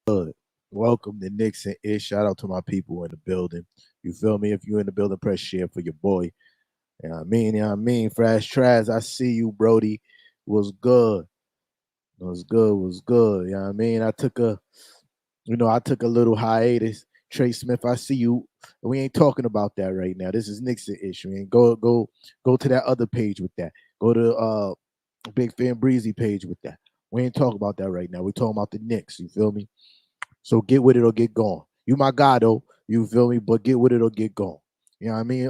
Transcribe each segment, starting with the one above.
Good. Welcome to Knicks N Ish. Shout out to my people in the building. You feel me? If you in the building, press share for your boy. Fresh Trash, I see you, Brody. Was good. Was good. You know what I mean? I took a little hiatus. Trey Smith, I see you. We ain't talking about that right now. This is Knicks N Ish. Man. Go to that other page with that. Go to Big Fan Breezy page with that. We ain't talking about that right now. We talking about the Knicks. You feel me? So get with it or get gone. You my guy though. You feel me? But get with it or get gone. You know what I mean?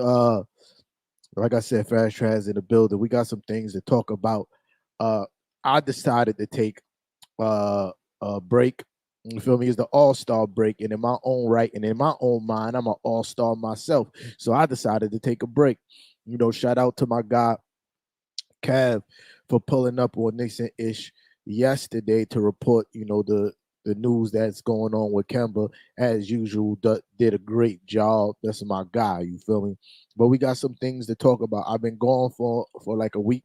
Like I said, Fast Trash in the building. We got some things to talk about. Uh, I decided to take a break. You feel me? It's the All-Star break, and in my own right, and in my own mind, I'm an All-Star myself. So I decided to take a break. Shout out to my guy Cav for pulling up on Knicks N Ish yesterday to report, the news that's going on with Kemba. As usual, did a great job. That's my guy. You feel me? But we got some things to talk about. I've been gone for like a week.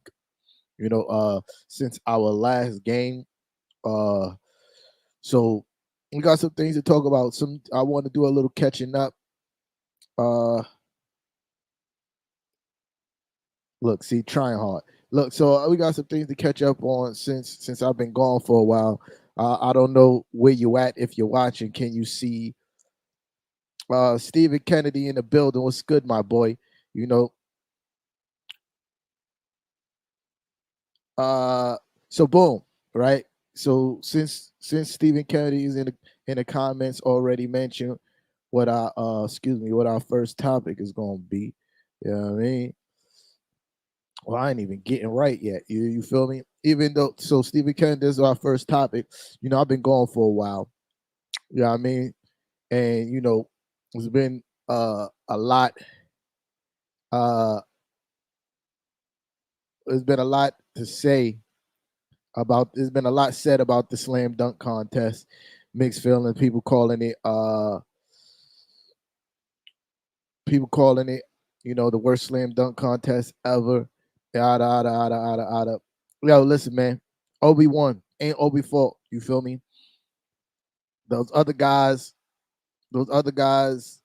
Since our last game. So we got some things to talk about. I want to do a little catching up. Look, see, trying hard. Look, so we got some things to catch up on since I've been gone for a while. I don't know where you at if you're watching. Can you see Stephen Kennedy in the building? What's good, my boy? You know. So boom, right? So since Stephen Kennedy is in the comments already mentioned what our first topic is gonna be. You know what I mean? Well, I ain't even getting right yet. You feel me? Even though Stephen Kennedy is our first topic. I've been gone for a while. You know what I mean? And it's been a lot uh there's been a lot to say about there's been a lot said about the slam dunk contest. Mixed feelings, people calling it, the worst slam dunk contest ever. Yada yada yada yada yada. Yo, listen, man. Obi won. Ain't Obi fault. You feel me? Those other guys, those other guys,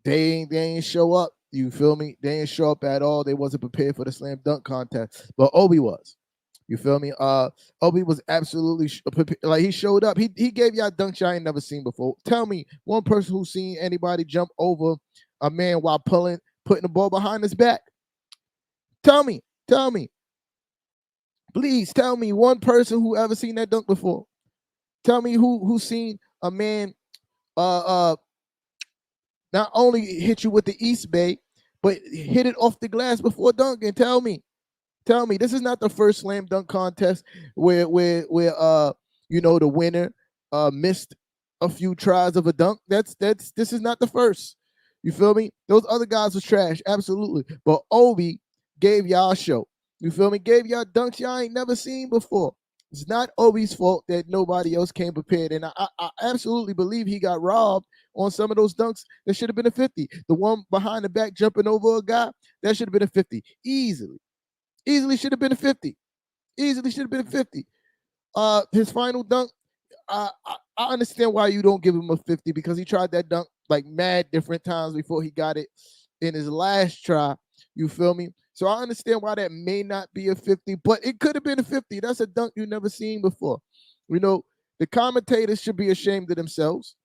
they ain't show up. You feel me? They ain't show up at all. They wasn't prepared for the slam dunk contest. But Obi was. You feel me? Obi was absolutely like he showed up. He gave y'all dunks y'all ain't never seen before. Tell me one person who's seen anybody jump over a man while putting the ball behind his back. Tell me, please tell me one person who ever seen that dunk before. Tell me who's seen a man uh not only hit you with the East Bay, but hit it off the glass before dunking. Tell me, this is not the first slam dunk contest where the winner missed a few tries of a dunk. This is not the first. You feel me? Those other guys was trash, absolutely. But Obi gave y'all a show. You feel me? Gave y'all dunks y'all ain't never seen before. It's not Obi's fault that nobody else came prepared. And I absolutely believe he got robbed on some of those dunks. That should have been a 50. The one behind the back jumping over a guy, that should have been a 50. Easily should have been a 50. Easily should have been a 50. His final dunk, I understand why you don't give him a 50 because he tried that dunk like mad different times before he got it in his last try. You feel me? So I understand why that may not be a 50, but it could have been a 50. That's a dunk you never seen before. The commentators should be ashamed of themselves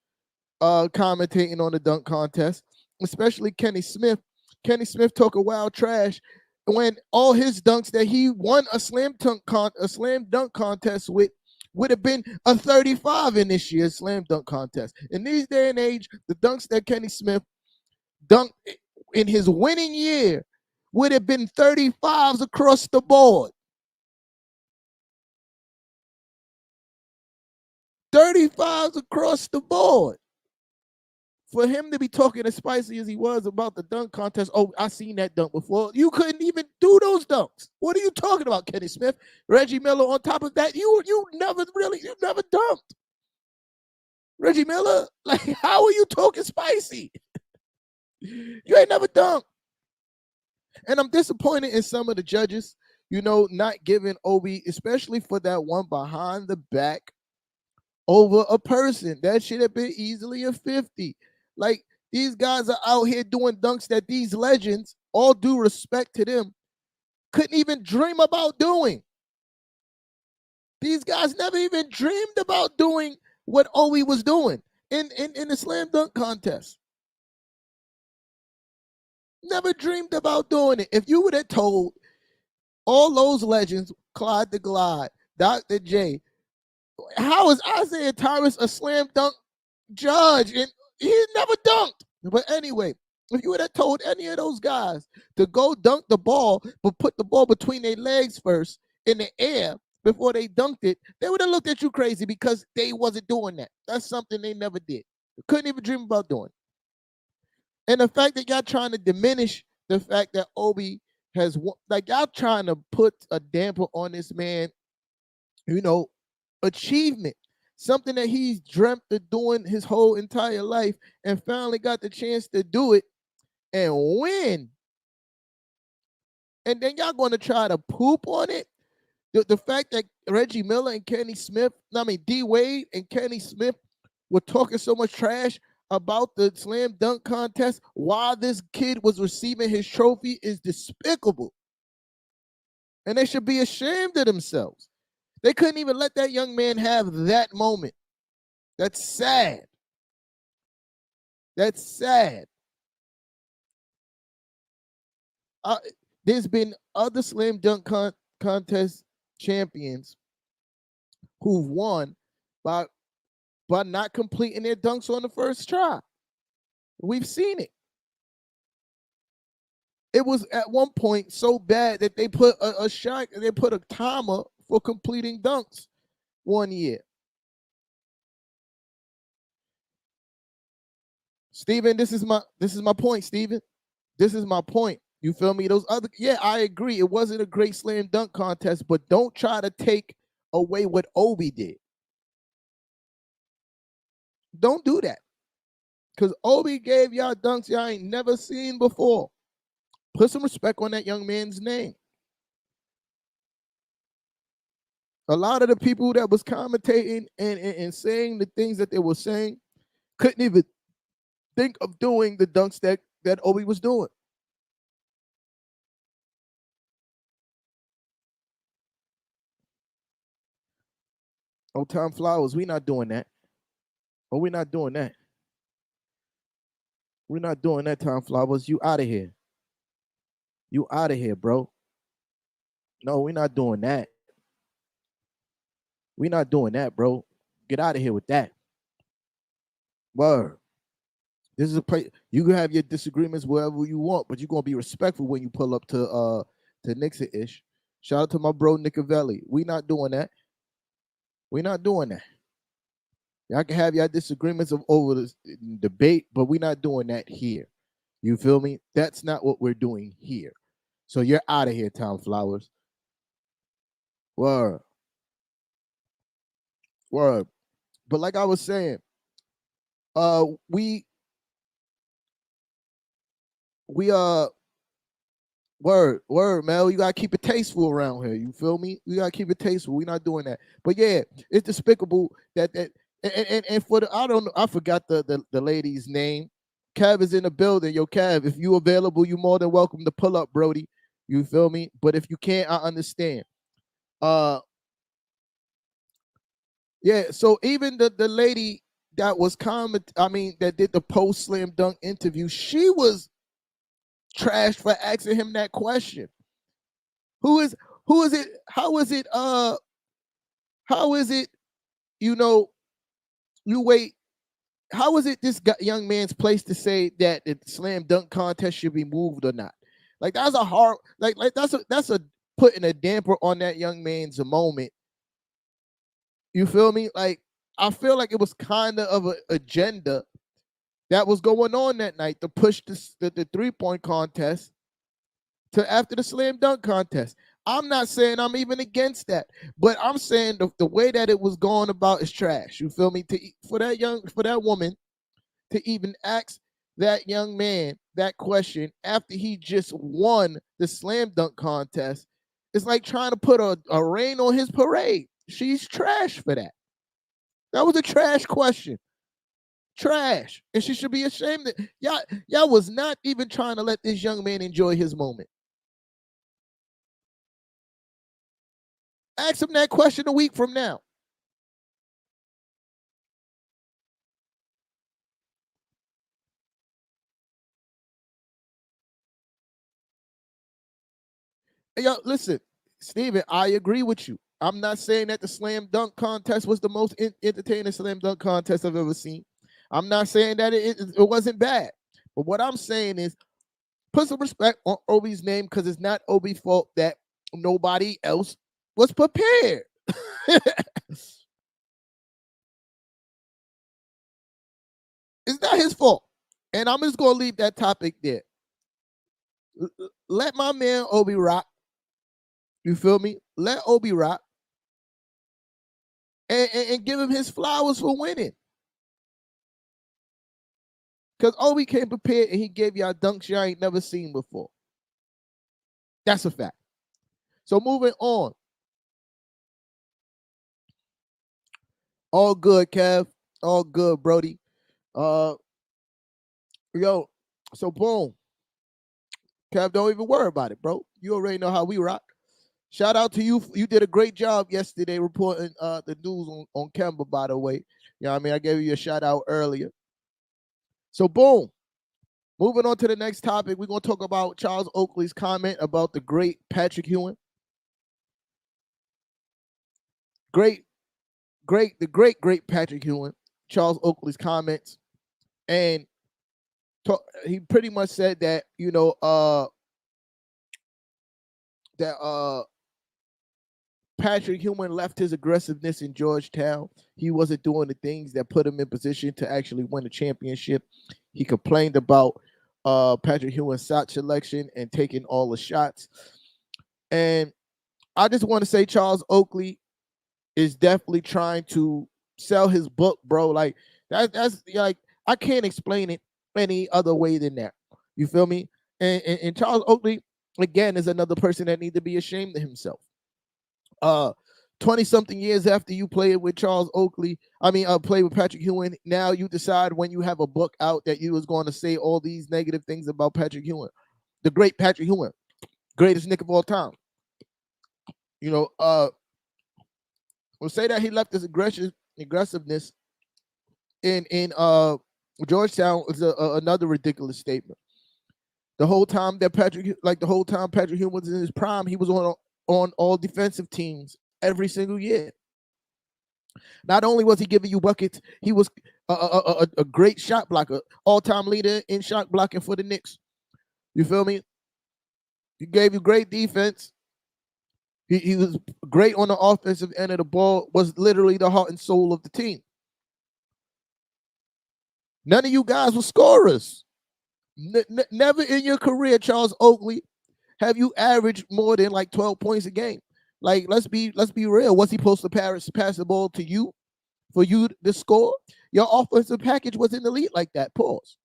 commentating on the dunk contest, especially Kenny Smith. Kenny Smith talk a wild trash when all his dunks that he won a slam dunk contest with would have been a 35 in this year's slam dunk contest. In these day and age, the dunks that Kenny Smith dunked in his winning year would have been 35s across the board. 35s across the board. For him to be talking as spicy as he was about the dunk contest, oh, I seen that dunk before. You couldn't even do those dunks. What are you talking about, Kenny Smith? Reggie Miller on top of that, you never dunked. Reggie Miller, like, how are you talking spicy? You ain't never dunked. And I'm disappointed in some of the judges, not giving Obi, especially for that one behind the back over a person. That should have been easily a 50. Like, these guys are out here doing dunks that these legends, all due respect to them, couldn't even dream about doing. These guys never even dreamed about doing what Owie was doing in the slam dunk contest. Never dreamed about doing it. If you would have told all those legends, Clyde the Glide, Dr. J, how is Isaiah Thomas a slam dunk judge? And he never dunked. But anyway, if you would have told any of those guys to go dunk the ball, but put the ball between their legs first in the air before they dunked it, they would have looked at you crazy because they wasn't doing that. That's something they never did. They couldn't even dream about doing. And the fact that y'all trying to diminish the fact that Obi has, like, y'all trying to put a damper on this man, achievement, something that he's dreamt of doing his whole entire life and finally got the chance to do it and win. And then y'all going to try to poop on it? The fact that Reggie Miller and D Wade and Kenny Smith were talking so much trash about the slam dunk contest while this kid was receiving his trophy is despicable. And they should be ashamed of themselves. They couldn't even let that young man have that moment. That's sad. That's sad. There's been other slam dunk contest champions who've won by not completing their dunks on the first try. We've seen it. It was at one point so bad that they put they put a timer for completing dunks one year. Steven, this is my point, Steven. This is my point. You feel me? I agree. It wasn't a great slam dunk contest, but don't try to take away what Obi did. Don't do that. Because Obi gave y'all dunks y'all ain't never seen before. Put some respect on that young man's name. A lot of the people that was commentating and saying the things that they were saying couldn't even think of doing the dunks that Obi was doing. Oh, Tom Flowers, we not doing that. Oh, we're not doing that. We're not doing that, Tom Flowers. You out of here. You out of here, bro. No, we're not doing that. We're not doing that, bro. Get out of here with that. Word. This is a place you can have your disagreements wherever you want, but you're gonna be respectful when you pull up to Knicks N Ish. Shout out to my bro Nicovelli. We not doing that. We're not doing that. Y'all can have your disagreements over the debate, but we're not doing that here. You feel me? That's not what we're doing here. So you're out of here, Tom Flowers. Word. Word. But like I was saying, we word, man. You gotta keep it tasteful around here. You feel me? We gotta keep it tasteful. We're not doing that. But yeah, it's despicable that and for the I don't know, I forgot the lady's name. Kev is in the building. Yo, Kev, if you available, you more than welcome to pull up, Brody. You feel me? But if you can't, I understand. Yeah, so even the lady that was that did the post slam dunk interview, she was trashed for asking him that question. Who is it? How is it, you wait, how is it this young man's place to say that the slam dunk contest should be moved or not? Like, that's a hard, like that's a putting a damper on that young man's moment. You feel me? Like, I feel like it was kind of an agenda that was going on that night to push the 3-point contest to after the slam dunk contest. I'm not saying I'm even against that, but I'm saying the way that it was going about is trash. You feel me? For that woman to even ask that young man that question after he just won the slam dunk contest, it's like trying to put a rain on his parade. She's trash for that. That was a trash question. Trash. And she should be ashamed that y'all was not even trying to let this young man enjoy his moment. Ask him that question a week from now. Yo, listen, Steven, I agree with you. I'm not saying that the slam dunk contest was the most entertaining slam dunk contest I've ever seen. I'm not saying that it wasn't bad. But what I'm saying is put some respect on Obi's name because it's not Obi's fault that nobody else was prepared. It's not his fault. And I'm just going to leave that topic there. Let my man Obi rock. You feel me? Let Obi rock. And give him his flowers for winning. Because Obi came prepared and he gave y'all dunks y'all ain't never seen before. That's a fact. So moving on. All good, Kev. All good, Brody. Yo, so boom. Kev, don't even worry about it, bro. You already know how we rock. Shout out to you. You did a great job yesterday reporting the news on Kemba, by the way. You know what I mean? I gave you a shout out earlier. So boom. Moving on to the next topic, we're going to talk about Charles Oakley's comment about the great Patrick Ewing. The great Patrick Ewing, Charles Oakley's comments. And he pretty much said that, Patrick Ewing left his aggressiveness in Georgetown. He wasn't doing the things that put him in position to actually win a championship. He complained about Patrick Ewing's shot selection and taking all the shots. And I just want to say Charles Oakley is definitely trying to sell his book, bro. Like that's like I can't explain it any other way than that. You feel me? And Charles Oakley again is another person that needs to be ashamed of himself. 20-something years after you played with Charles Oakley, played with Patrick Ewing, now you decide when you have a book out that you was going to say all these negative things about Patrick Ewing, the great Patrick Ewing, greatest Knick of all time. We'll say that he left his aggressiveness in Georgetown is another ridiculous statement. The whole time Patrick Ewing was in his prime, he was on all defensive teams every single year. Not only was he giving you buckets, he was a great shot blocker, all-time leader in shot blocking for the Knicks. You feel me? He gave you great defense. He was great on the offensive end of the ball, was literally the heart and soul of the team. None of you guys were scorers. Never in your career, Charles Oakley, have you averaged more than like 12 points a game. Like, let's be real. Was he supposed to pass the ball to you for you to score? Your offensive package wasn't elite like that. Pause.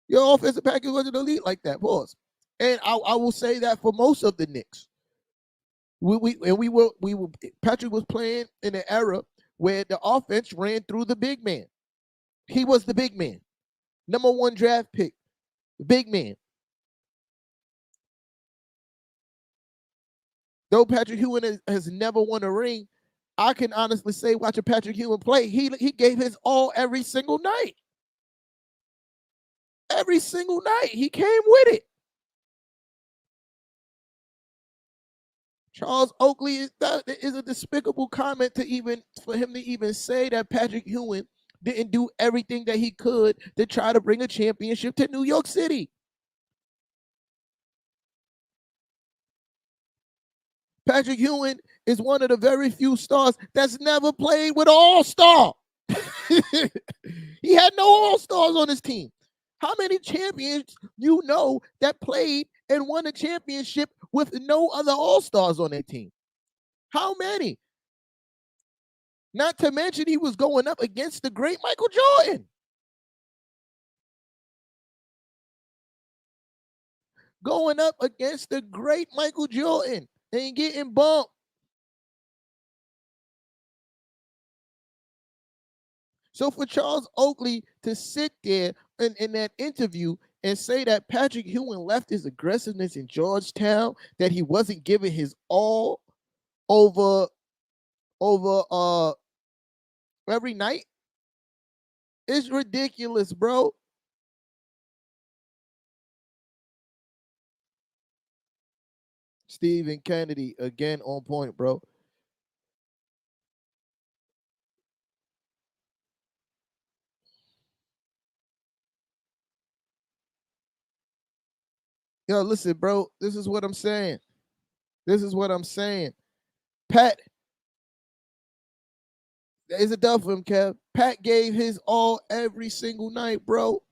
Your offensive package wasn't elite like that. Pause. And I will say that for most of the Knicks. Patrick was playing in an era where the offense ran through the big man. He was the big man. Number 1 draft pick. Big man. Though Patrick Ewing has never won a ring, I can honestly say watching Patrick Ewing play, he gave his all every single night. Every single night. He came with it. Charles Oakley, that is a despicable comment for him to even say that Patrick Ewing didn't do everything that he could to try to bring a championship to New York City. Patrick Ewing is one of the very few stars that's never played with an all-star. He had no all-stars on his team. How many champions you know that played and won a championship with no other all-stars on their team? How many? Not to mention he was going up against the great Michael Jordan. Going up against the great Michael Jordan and getting bumped. So for Charles Oakley to sit there in that interview and say that Patrick Ewing left his aggressiveness in Georgetown, that he wasn't giving his all over every night, is ridiculous, bro. Stephen Kennedy again on point, bro. Yo, listen, bro. This is what I'm saying. This is what I'm saying. Pat is a dub for him, Kev. Pat gave his all every single night, bro.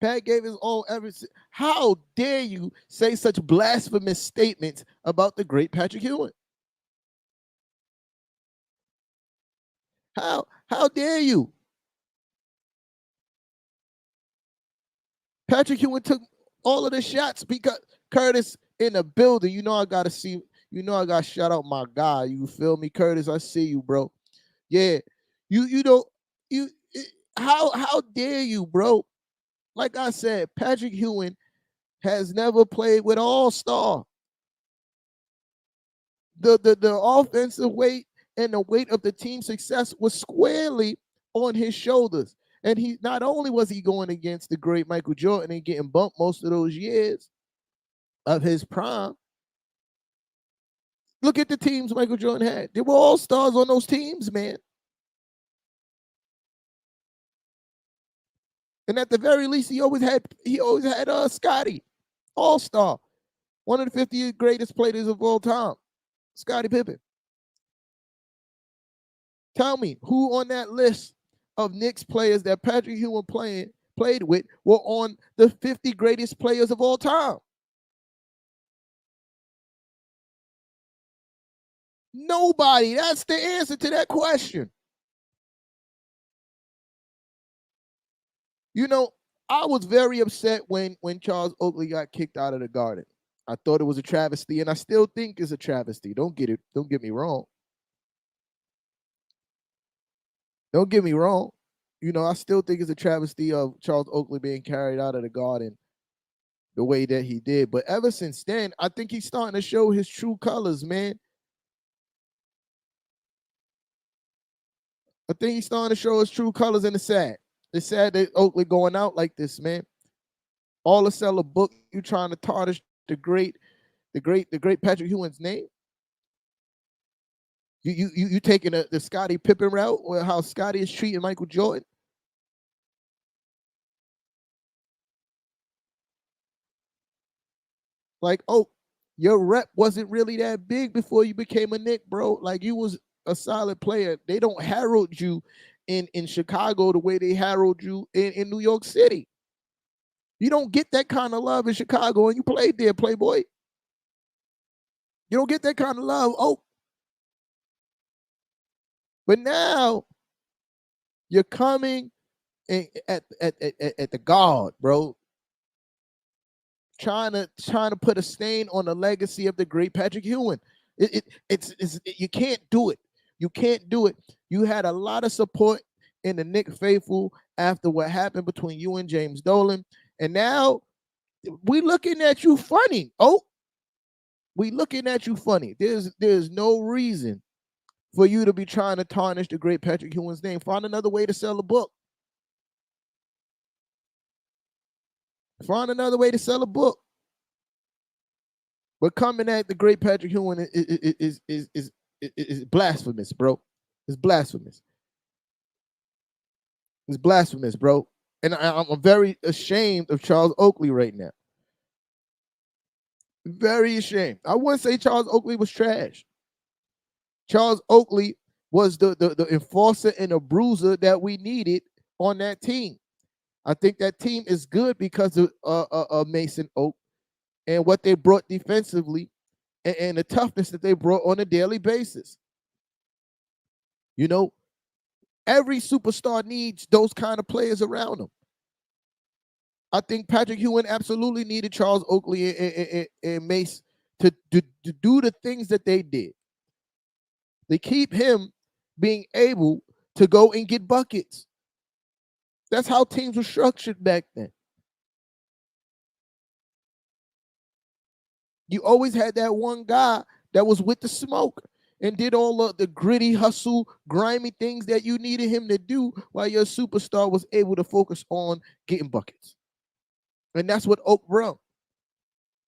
Pat gave his all every. How dare you say such blasphemous statements about the great Patrick Ewing? How dare you? Patrick Ewing took all of the shots because Curtis in the building. You know I gotta see. You know I gotta shout out my guy. You feel me, Curtis? I see you, bro. Yeah, you know you. How dare you, bro? Like I said, Patrick Ewing has never played with All Star. The offensive weight and the weight of the team's success was squarely on his shoulders. And he not only was he going against the great Michael Jordan and getting bumped most of those years of his prime. Look at the teams Michael Jordan had. They were all stars on those teams, man. And at the very least, he always had Scotty, all star, one of the 50 greatest players of all time, Scottie Pippen. Tell me who on that list of Knicks players that Patrick Ewing played with were on the 50 greatest players of all time? Nobody. That's the answer to that question. You know, I was very upset when Charles Oakley got kicked out of the Garden. I thought it was a travesty, and I still think it's a travesty. Don't get me wrong. Don't get me wrong. You know, I still think it's a travesty of Charles Oakley being carried out of the Garden the way that he did. But ever since then, I think he's starting to show his true colors, man. I think he's starting to show his true colors, and it's sad. It's sad that Oakley going out like this, man. All to sell a book, you trying to tarnish the great Patrick Ewing's name. You taking the Scottie Pippen route, or how Scottie is treating Michael Jordan? Like, oh, your rep wasn't really that big before you became a Knick, bro. Like, you was a solid player. They don't herald you in Chicago the way they herald you in New York City. You don't get that kind of love in Chicago, and you played there, Playboy. You don't get that kind of love. Oh, but now you're coming at the guard, bro. Trying to put a stain on the legacy of the great Patrick Ewing. You can't do it. You can't do it. You had a lot of support in the Knick faithful after what happened between you and James Dolan, and now we looking at you funny. Oh, we looking at you funny. There's no reason for you to be trying to tarnish the great Patrick Ewing's name. Find another way to sell a book. Find another way to sell a book. But coming at the great Patrick Ewing is blasphemous, bro. It's blasphemous. It's blasphemous, bro. And I'm very ashamed of Charles Oakley right now. Very ashamed. I wouldn't say Charles Oakley was trash. Charles Oakley was the enforcer and a bruiser that we needed on that team. I think that team is good because of Mason Oak and what they brought defensively and the toughness that they brought on a daily basis. You know, every superstar needs those kind of players around them. I think Patrick Ewing absolutely needed Charles Oakley and Mace to do the things that they did. They keep him being able to go and get buckets. That's how teams were structured back then. You always had that one guy that was with the smoke and did all of the gritty, hustle, grimy things that you needed him to do while your superstar was able to focus on getting buckets. And that's what Oak brought.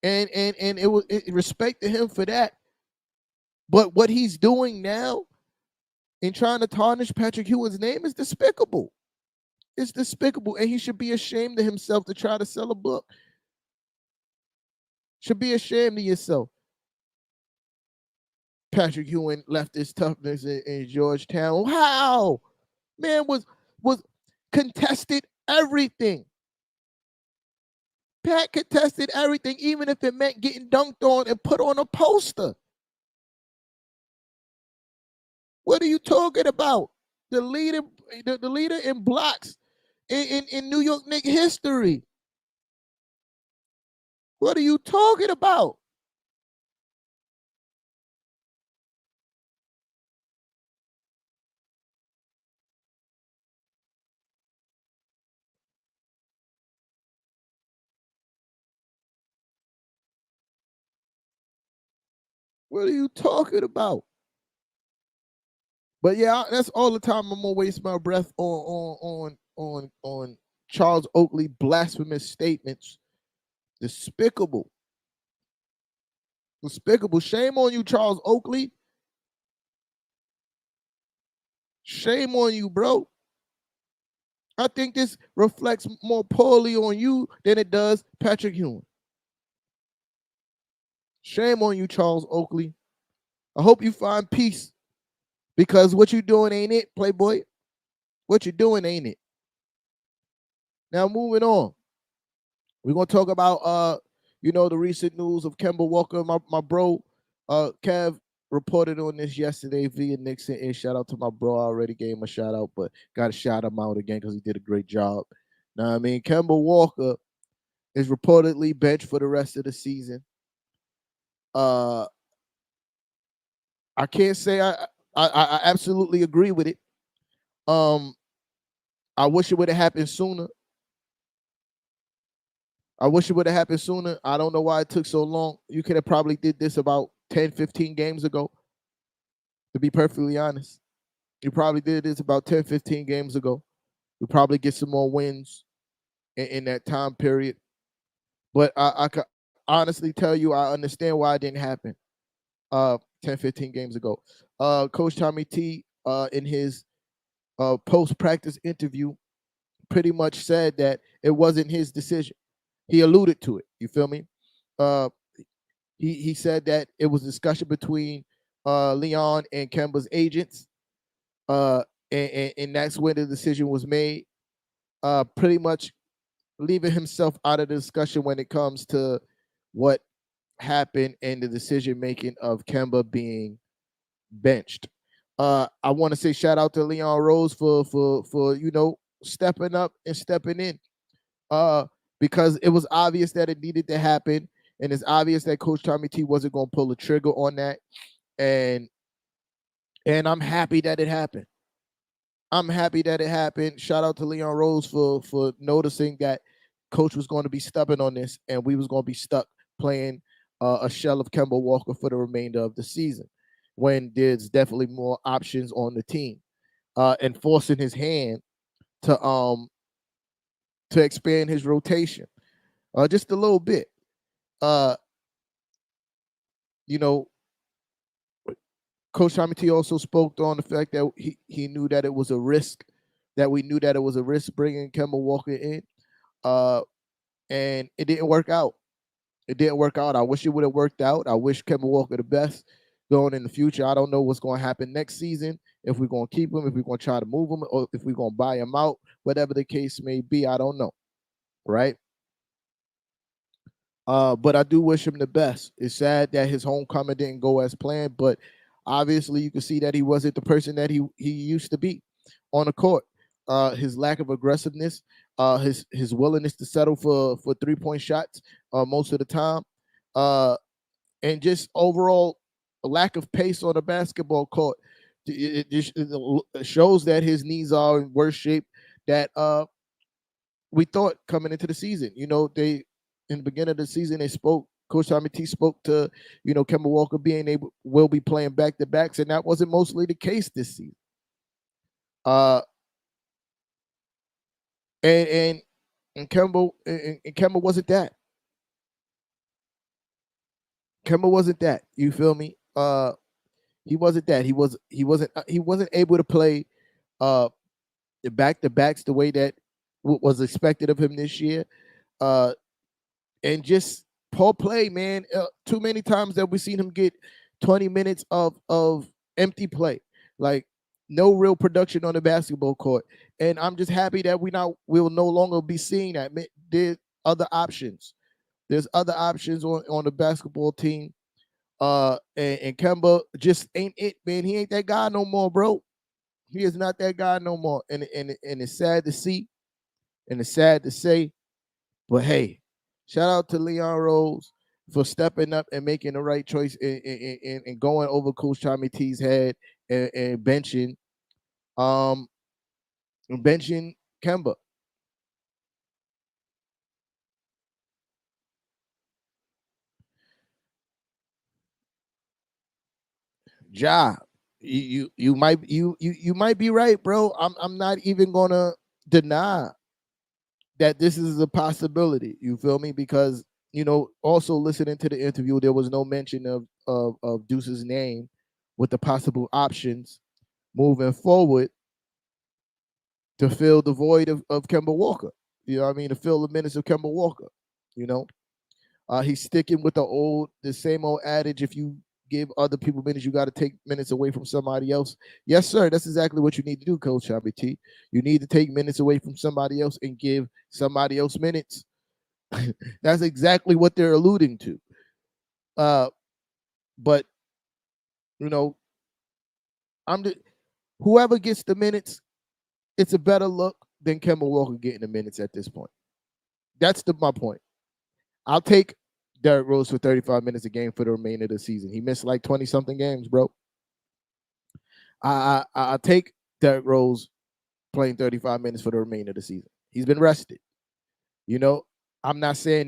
And it respected him for that. But what he's doing now in trying to tarnish Patrick Ewing's name is despicable. It's despicable, and he should be ashamed of himself to try to sell a book. Should be ashamed of yourself. Patrick Ewing left his toughness in Georgetown. How? Man was contested everything. Pat contested everything, even if it meant getting dunked on and put on a poster. What are you talking about? The leader in blocks in New York Knicks history. What are you talking about? What are you talking about? But yeah, that's all the time I'm gonna waste my breath on Charles Oakley blasphemous statements. Despicable. Despicable. Shame on you, Charles Oakley. Shame on you, bro. I think this reflects more poorly on you than it does Patrick Ewing. Shame on you, Charles Oakley. I hope you find peace because what you doing ain't it, Playboy. What you doing ain't it. Now moving on. We're gonna talk about the recent news of Kemba Walker. My bro, Kev reported on this yesterday via Knicks N Ish. Shout out to my bro. I already gave him a shout out, but gotta shout him out again because he did a great job. Now I mean, Kemba Walker is reportedly benched for the rest of the season. I can't say I absolutely agree with it. I wish it would have happened sooner. I wish it would have happened sooner. I don't know why it took so long. You could have probably did this about 10, 15 games ago, to be perfectly honest. You probably did this about 10, 15 games ago. We probably get some more wins in that time period. But I could honestly tell you I understand why it didn't happen 10, 15 games ago. Coach Tommy T, in his post-practice interview, pretty much said that it wasn't his decision. He alluded to it. You feel me? He said that it was a discussion between Leon and Kemba's agents, and that's when the decision was made. Pretty much leaving himself out of the discussion when it comes to what happened and the decision making of Kemba being benched. I want to say shout out to Leon Rose for stepping up and stepping in. Because it was obvious that it needed to happen, and it's obvious that Coach Tommy T wasn't going to pull the trigger on that, and I'm happy that it happened. I'm happy that it happened. Shout out to Leon Rose for noticing that Coach was going to be stubborn on this, and we was going to be stuck playing a shell of Kemba Walker for the remainder of the season, when there's definitely more options on the team, and forcing his hand to expand his rotation, just a little bit. You know, Coach Tommy T also spoke on the fact that he knew that it was a risk, that we knew that it was a risk bringing Kemba Walker in, and it didn't work out. It didn't work out. I wish it would have worked out. I wish Kemba Walker the best going in the future. I don't know what's going to happen next season, if we're going to keep him, if we're going to try to move him, or if we're going to buy him out, whatever the case may be. I don't know, right? But I do wish him the best. It's sad that his homecoming didn't go as planned, but obviously you can see that he wasn't the person that he used to be on the court. His lack of aggressiveness, his willingness to settle for 3-point shots most of the time, and just overall a lack of pace on the basketball court. It just shows that his knees are in worse shape that we thought coming into the season. They in the beginning of the season they spoke. Coach Tommy T spoke to Kemba Walker being able will be playing back to backs, and that wasn't mostly the case this season. Uh, and Kemba wasn't that. Kemba wasn't that. You feel me? He wasn't that. He wasn't able to play the back to backs the way that was expected of him this year. And just poor play, man. Too many times that we've seen him get 20 minutes of empty play, like no real production on the basketball court. And I'm just happy that we'll no longer be seeing that. There's other options. There's other options on the basketball team. And Kemba just ain't it, man. He ain't that guy no more, bro. He is not that guy no more. And it's sad to see, and it's sad to say. But hey, shout out to Leon Rose for stepping up and making the right choice and going over Coach Tommy T's head and benching Kemba. Ja, you might be right, bro. I'm not even gonna deny that this is a possibility. You feel me? Because also listening to the interview, there was no mention of Deuce's name with the possible options moving forward to fill the void of Kemba Walker. You know what I mean? To fill the minutes of Kemba Walker. You know, he's sticking with the same old adage: if you give other people minutes, you got to take minutes away from somebody else. Yes, sir. That's exactly what you need to do, Coach Shabby T. You need to take minutes away from somebody else and give somebody else minutes. That's exactly what they're alluding to. But whoever gets the minutes, it's a better look than Kemba Walker getting the minutes at this point. That's my point. I'll take Derrick Rose for 35 minutes a game for the remainder of the season. He missed like 20-something games, bro. I take Derrick Rose playing 35 minutes for the remainder of the season. He's been rested. I'm not saying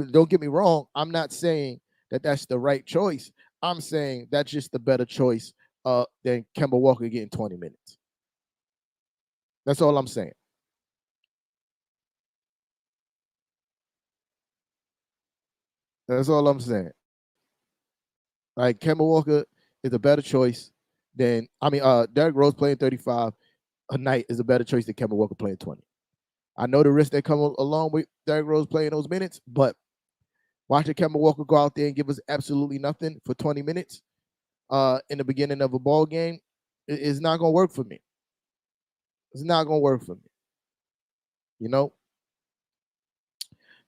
don't get me wrong. I'm not saying that that's the right choice. I'm saying that's just the better choice than Kemba Walker getting 20 minutes. That's all I'm saying. That's all I'm saying. Like Kemba Walker is a better choice than Derrick Rose playing 35 a night is a better choice than Kemba Walker playing 20. I know the risk that come along with Derrick Rose playing those minutes, but watching Kemba Walker go out there and give us absolutely nothing for 20 minutes in the beginning of a ball game is not going to work for me. It's not going to work for me.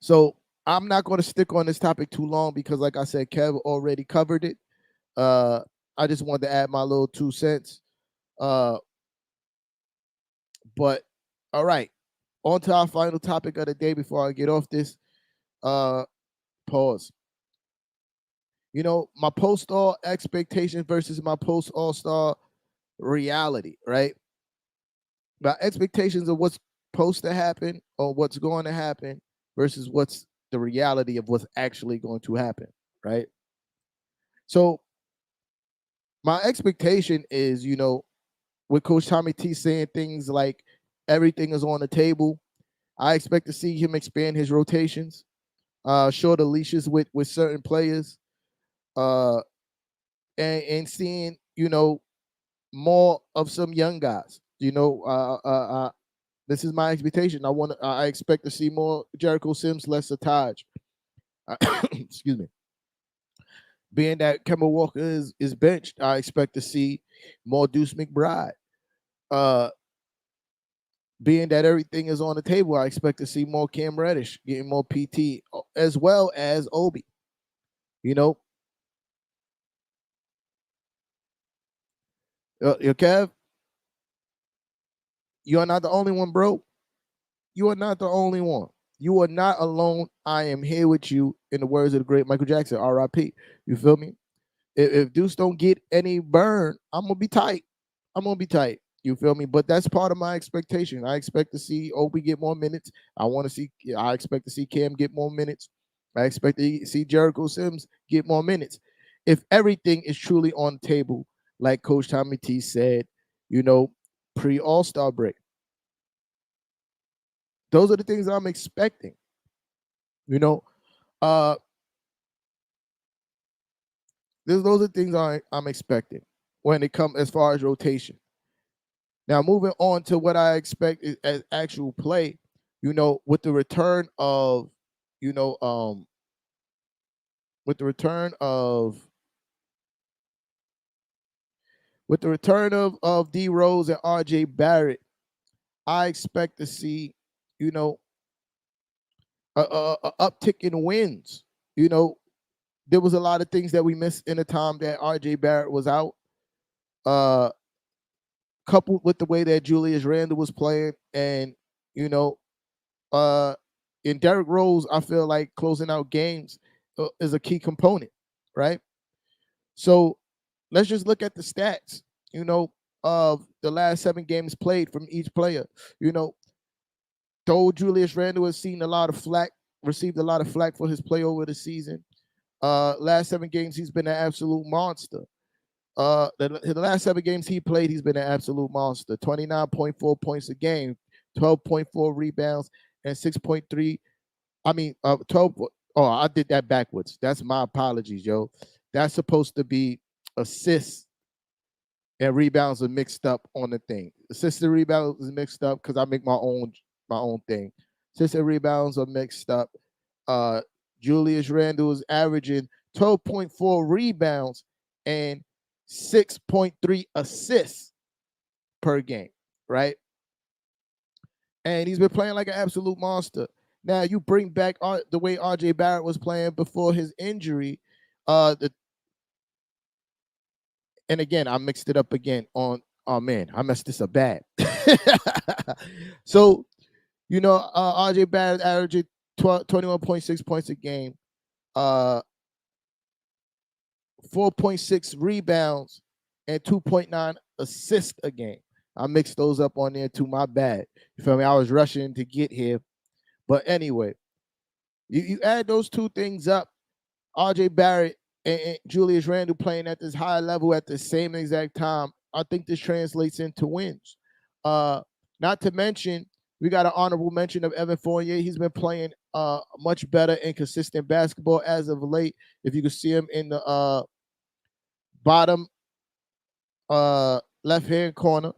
So I'm not going to stick on this topic too long because, like I said, Kev already covered it. I just wanted to add my little 2 cents. But all right, on to our final topic of the day before I get off this. Pause. My post-all expectations versus my post-all-star reality, right? My expectations of what's supposed to happen or what's going to happen versus what's the reality of what's actually going to happen, right? So my expectation is, with Coach Tommy T saying things like everything is on the table, I expect to see him expand his rotations, shorter leashes with certain players, and seeing, more of some young guys. This is my expectation. I expect to see more Jericho Sims, less Taj. Excuse me. Being that Kemba Walker is benched, I expect to see more Deuce McBride. Being that everything is on the table, I expect to see more Cam Reddish getting more PT as well as Obi. Kev, you are not the only one, bro. You are not the only one. You are not alone. I am here with you. In the words of the great Michael Jackson, R.I.P. You feel me? If Deuce don't get any burn, I'm gonna be tight. I'm gonna be tight. You feel me? But that's part of my expectation. I expect to see Obi get more minutes. I expect to see Cam get more minutes. I expect to see Jericho Sims get more minutes. If everything is truly on the table, like Coach Tommy T said, you know, pre All-Star break. Those are the things I'm expecting. You know, uh, those are things I'm expecting when it comes as far as rotation. Now, moving on to what I expect as actual play, you know, with the return of, you know, with the return of D Rose and RJ Barrett, I expect to see, you know, a uptick in wins. You know, there was a lot of things that we missed in the time that RJ Barrett was out. Uh, coupled with the way that Julius Randle was playing, and you know, uh, in Derrick Rose, I feel like closing out games is a key component, right? So let's just look at the stats, you know, of the last 7 games played from each player. You know, though Julius Randle has seen a lot of flack, received a lot of flack for his play over the season. Last 7 games, he's been an absolute monster. The last 7 games he played, he's been an absolute monster. 29.4 points a game, 12.4 rebounds, and 6.3. 12. Oh, I did that backwards. That's my apologies, yo. That's supposed to be assists and rebounds are mixed up on the thing. Assists and rebounds is mixed up because I make my own thing. Assists and rebounds are mixed up. Uh, Julius Randle is averaging 12.4 rebounds and 6.3 assists per game, right? And he's been playing like an absolute monster. Now you bring back the way RJ Barrett was playing before his injury. The And again, I mixed it up again on. Oh man, I messed this up bad. So you know, RJ Barrett averaging 21.6 points a game, uh, 4.6 rebounds, and 2.9 assists a game. I mixed those up on there too. My bad. You feel me? I was rushing to get here, but anyway, you add those two things up. RJ Barrett and Julius Randle playing at this high level at the same exact time. I think this translates into wins. Uh, Not to mention, we got an honorable mention of Evan Fournier. He's been playing much better and consistent basketball as of late. If you can see him in the bottom left hand corner.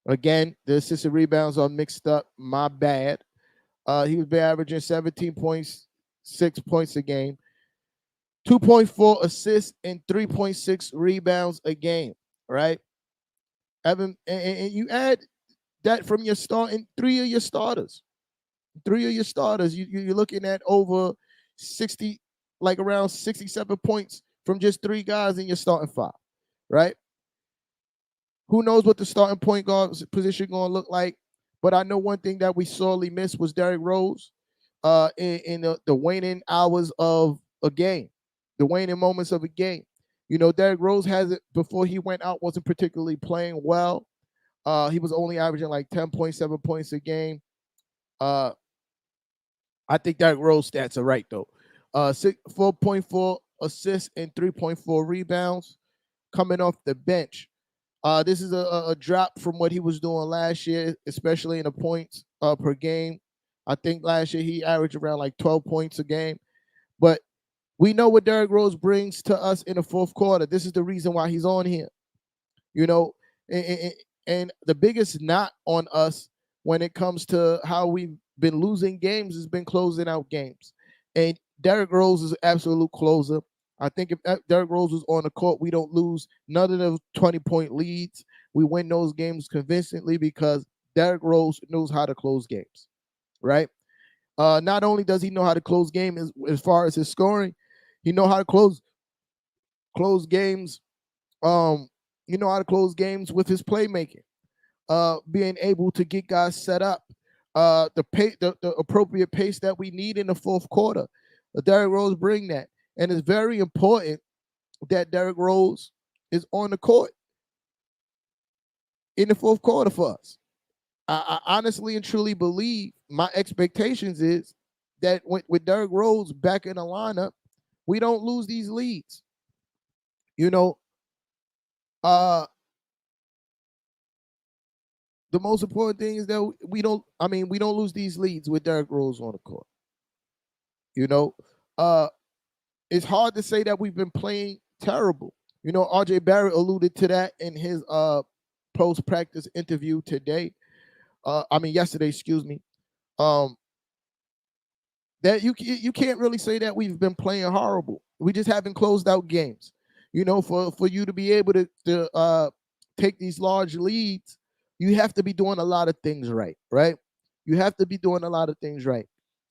Again, the assist and rebounds are mixed up. My bad. He was averaging 17.6 points a game, 2.4 assists, and 3.6 rebounds a game, right? Evan, and you add that from your start in 3 of your starters. 3 of your starters, you're looking at over 60, like around 67 points from just 3 guys in your starting 5, right? Who knows what the starting point guard position going to look like? But I know one thing that we sorely missed was Derrick Rose in the waning hours of a game, the waning moments of a game. You know, Derrick Rose has it before he went out, wasn't particularly playing well. He was only averaging like 10.7 points a game. I think Derrick Rose stats are right, though. 4.4 assists and 3.4 rebounds coming off the bench. This is a drop from what he was doing last year, especially in the points per game. I think last year he averaged around like 12 points a game. But we know what Derrick Rose brings to us in the fourth quarter. This is the reason why he's on here. You know, and the biggest knot on us when it comes to how we've been losing games has been closing out games. And Derrick Rose is an absolute closer. I think if Derrick Rose was on the court, we don't lose none of those 20-point leads. We win those games convincingly because Derrick Rose knows how to close games, right? Not only does he know how to close games as far as his scoring, he know how to close games. You know how to close games with his playmaking, being able to get guys set up, the appropriate pace that we need in the fourth quarter. Derrick Rose bring that, and it's very important that Derrick Rose is on the court. in the fourth quarter for us. I honestly and truly believe my expectations is that with Derrick Rose back in the lineup, we don't lose these leads. You know, uh, the most important thing is that we don't lose these leads with Derrick Rose on the court. You know, uh, it's hard to say that we've been playing terrible. You know, RJ Barrett alluded to that in his post practice interview today. Yesterday, excuse me. Um, that you can't really say that we've been playing horrible. We just haven't closed out games. You know, for you to be able to take these large leads, you have to be doing a lot of things right, right? You have to be doing a lot of things right.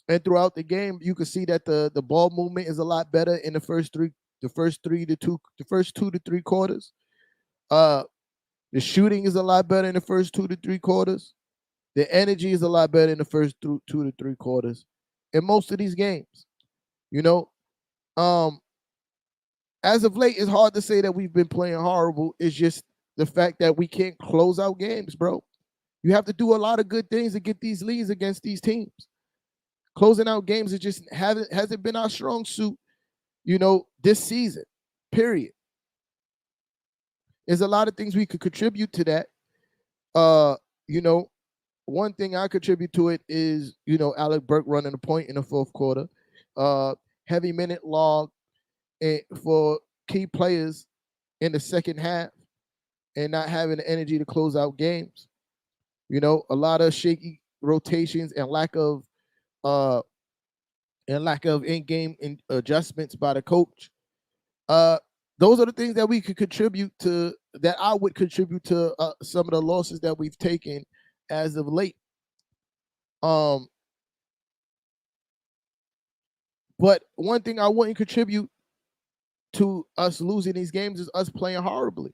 And throughout the game, you can see that the ball movement is a lot better in the first 2 to 3 quarters. Uh, the shooting is a lot better in the first 2 to 3 quarters. The energy is a lot better in the first 2 to 3 quarters in most of these games. You know, um, as of late, it's hard to say that we've been playing horrible. It's just the fact that we can't close out games, bro. You have to do a lot of good things to get these leads against these teams. Closing out games is just hasn't been our strong suit, this season. Period. There's a lot of things we could contribute to that. Uh, you know, one thing I contribute to it is, Alec Burke running the point in the fourth quarter. Heavy minute log for key players in the second half and not having the energy to close out games. A lot of shaky rotations and lack of in-game adjustments by the coach. Those are the things that we could contribute to, that I would contribute to some of the losses that we've taken as of late. But one thing I wouldn't contribute to us losing these games is us playing horribly.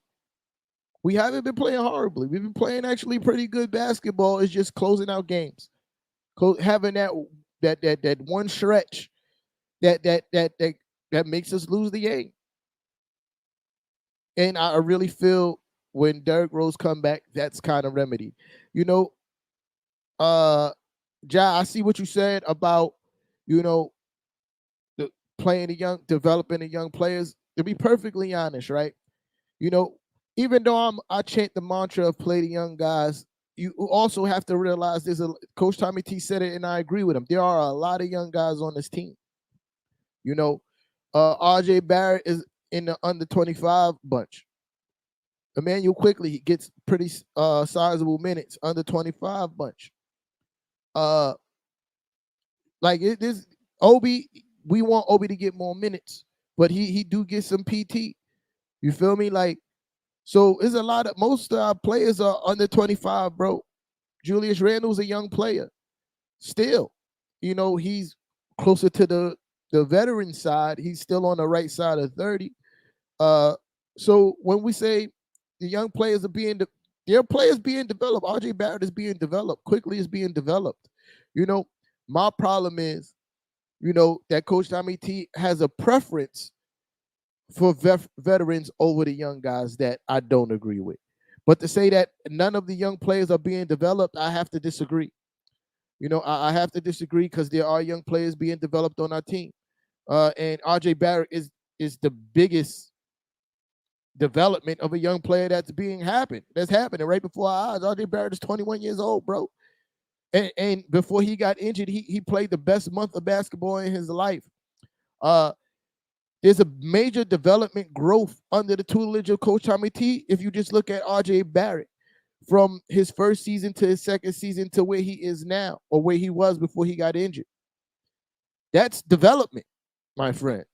We haven't been playing horribly. We've been playing actually pretty good basketball. It's just closing out games, having that one stretch that makes us lose the game. And I really feel when Derrick Rose come back, that's kind of remedied. Ja, I see what you said about, developing the young players. To be perfectly honest, right? Even though I chant the mantra of play the young guys, you also have to realize Coach Tommy T said it, and I agree with him. There are a lot of young guys on this team. RJ Barrett is in the under 25 bunch. Emmanuel Quickly, he gets pretty sizable minutes, under 25 bunch. This Obi, we want Obi to get more minutes, but he do get some PT. You feel me? So it's a lot of, most of our players are under 25, bro. Julius Randle's a young player. Still, he's closer to the veteran side. He's still on the right side of 30. So when we say the young players are their players being developed, RJ Barrett is being developed, Quickly is being developed. My problem is, that Coach Tommy T has a preference for veterans over the young guys that I don't agree with. But to say that none of the young players are being developed, I have to disagree. I have to disagree because there are young players being developed on our team. And RJ Barrett is the biggest development of a young player that's happening right before our eyes. RJ Barrett is 21 years old, bro. And before he got injured, he played the best month of basketball in his life. There's a major development growth under the tutelage of Coach Tommy T. If you just look at RJ Barrett from his first season to his second season to where he is now, or where he was before he got injured. That's development, my friend.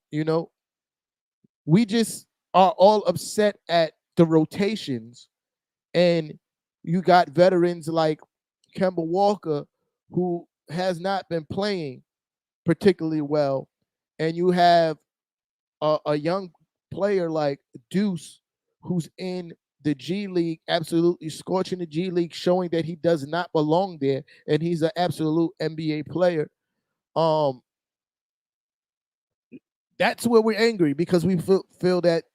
We just are all upset at the rotations, and you got veterans like Kemba Walker, who has not been playing particularly well, and you have a young player like Deuce, who's in the G League, absolutely scorching the G League, showing that he does not belong there, and he's an absolute NBA player. That's where we're angry, because we feel that